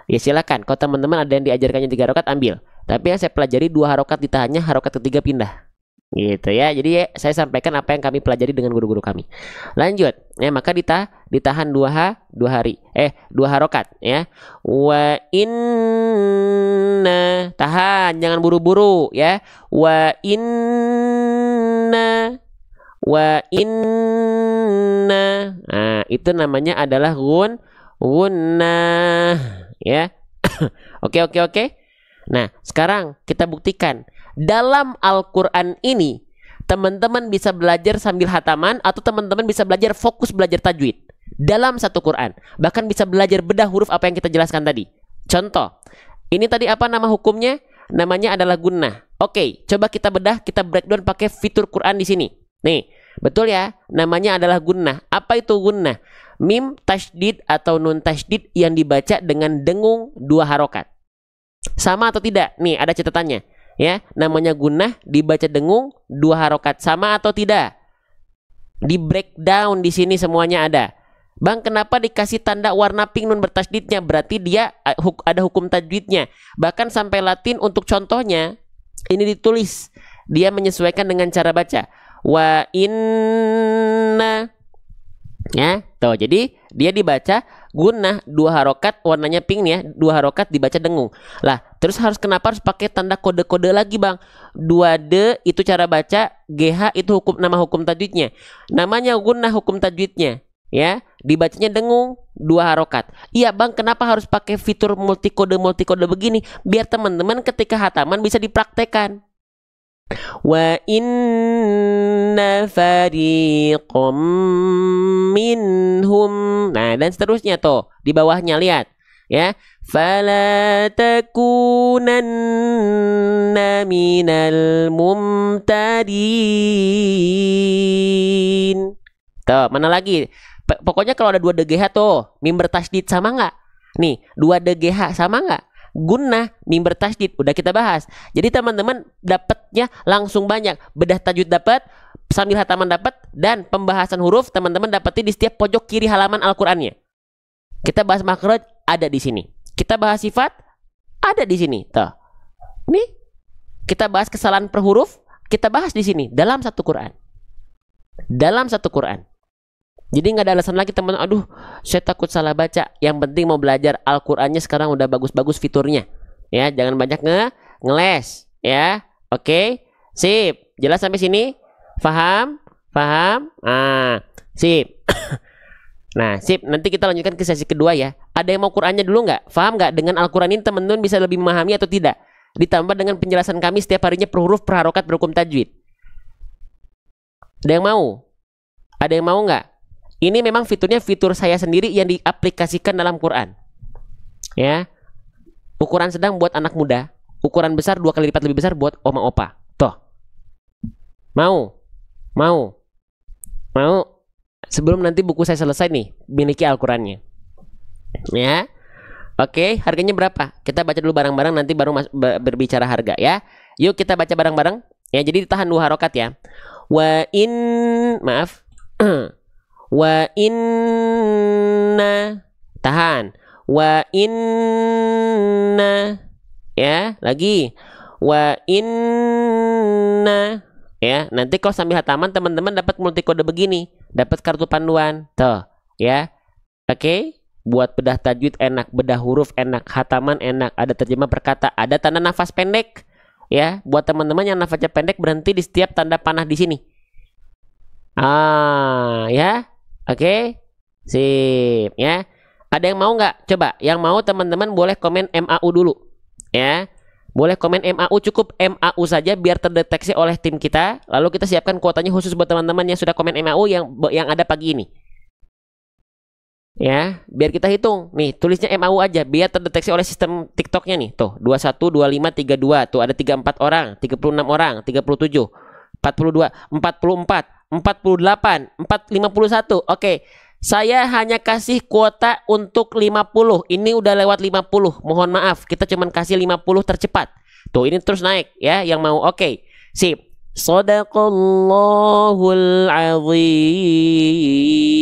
Ya silakan, kalau teman-teman ada yang diajarkannya 3 harokat ambil. Tapi yang saya pelajari 2 harokat ditahannya, harokat ketiga pindah. Gitu ya. Jadi saya sampaikan apa yang kami pelajari dengan guru-guru kami. Lanjut. Ya, maka ditahan 2 harokat ya. Wa inna. Tahan, jangan buru-buru ya. Wa inna. Nah, itu namanya adalah gunnah ya. Oke. Nah, sekarang kita buktikan. Dalam Al-Quran ini, teman-teman bisa belajar sambil hataman atau teman-teman bisa belajar fokus belajar tajwid. Dalam satu Quran. Bahkan bisa belajar bedah huruf apa yang kita jelaskan tadi. Contoh, ini tadi apa nama hukumnya? Namanya adalah gunnah. Oke, coba kita bedah, kita breakdown pakai fitur Quran di sini. Nih, betul ya? Namanya adalah gunnah. Apa itu gunnah? Mim tasydid atau nun tasydid yang dibaca dengan dengung 2 harokat. Sama atau tidak? Nih, ada catatannya. Ya, namanya gunnah dibaca dengung 2 harokat, sama atau tidak? Di breakdown di sini semuanya ada. Bang, kenapa dikasih tanda warna pink nun bertasydidnya? Berarti dia ada hukum tajwidnya. Bahkan sampai Latin untuk contohnya ini ditulis. Dia menyesuaikan dengan cara baca. Wa inna. Ya, tuh. Jadi dia dibaca gunnah 2 harokat, warnanya pink ya, 2 harokat dibaca dengung. Lah, terus kenapa harus pakai tanda kode-kode lagi, Bang? 2D itu cara baca, GH itu nama hukum tajwidnya. Namanya gunnah hukum tajwidnya, ya. Dibacanya dengung 2 harokat. Iya, Bang, kenapa harus pakai fitur multikode begini? Biar teman-teman ketika hataman bisa dipraktekkan. Wa inna fariqam minhum. Nah, dan seterusnya tuh di bawahnya lihat ya. Fala takunanna minal mumtarin. Tuh, mana lagi? Pokoknya kalau ada 2 DGH tuh, mim bertasydid sama nggak? Nih, 2 DGH sama nggak? Gunnah, mim bertasydid, udah kita bahas. Jadi teman-teman dapatnya langsung banyak. Bedah tajwid dapat, sambil hataman dapat, dan pembahasan huruf teman-teman dapetin di setiap pojok kiri halaman Al-Qur'annya. Kita bahas makhraj ada di sini. Kita bahas sifat ada di sini. Tuh. Nih, kita bahas kesalahan per huruf, kita bahas di sini dalam satu Quran. Dalam satu Quran. Jadi nggak ada alasan lagi teman-teman, aduh saya takut salah baca. Yang penting mau belajar Al-Qur'annya sekarang udah bagus-bagus fiturnya. Ya, jangan banyak ngeles. Ya, oke, sip. Jelas sampai sini? Paham? Sip. Nah, sip. Nanti kita lanjutkan ke sesi kedua ya. Ada yang mau Qur'annya dulu nggak? Paham nggak? Dengan Al-Qur'an ini teman-teman bisa lebih memahami atau tidak? Ditambah dengan penjelasan kami setiap harinya per huruf, per harokat, berhukum tajwid. Ada yang mau? Ada yang mau nggak? Ini memang fiturnya fitur saya sendiri yang diaplikasikan dalam Quran. Ya. Ukuran sedang buat anak muda, ukuran besar 2 kali lipat lebih besar buat oma opa. Tuh. Mau? Sebelum nanti buku saya selesai nih, miliki Al-Qur'annya. Ya. Oke, harganya berapa? Kita baca dulu bareng-bareng, nanti baru berbicara harga ya. Yuk kita baca bareng-bareng. Ya, jadi ditahan 2 harokat ya. Wa in, maaf. Wa inna, tahan. Wa inna, ya, lagi. Wa inna, ya. Nanti kalau sambil hataman teman-teman dapat multi kode begini, dapat kartu panduan. Tuh, ya. Oke. Buat bedah tajwid enak, bedah huruf enak, hataman enak, ada terjemah perkata, ada tanda nafas pendek. Ya, buat teman-teman yang nafasnya pendek berhenti di setiap tanda panah di sini. Ya. Oke. Sip, ya. Ada yang mau nggak? Coba, yang mau teman-teman boleh komen MAU dulu. Ya. Boleh komen MAU, cukup MAU saja biar terdeteksi oleh tim kita. Lalu kita siapkan kuotanya khusus buat teman-teman yang sudah komen MAU yang ada pagi ini. Ya, biar kita hitung. Nih, tulisnya MAU aja biar terdeteksi oleh sistem TikToknya nih. Tuh, 21, 25, 32. Tuh ada 34 orang, 36 orang, 37, 42, 44, 48, 51. Oke. Saya hanya kasih kuota untuk 50. Ini udah lewat 50. Mohon maaf, kita cuma kasih 50 tercepat. Tuh, ini terus naik ya yang mau. Oke. Sip. Shadaqallahul azim.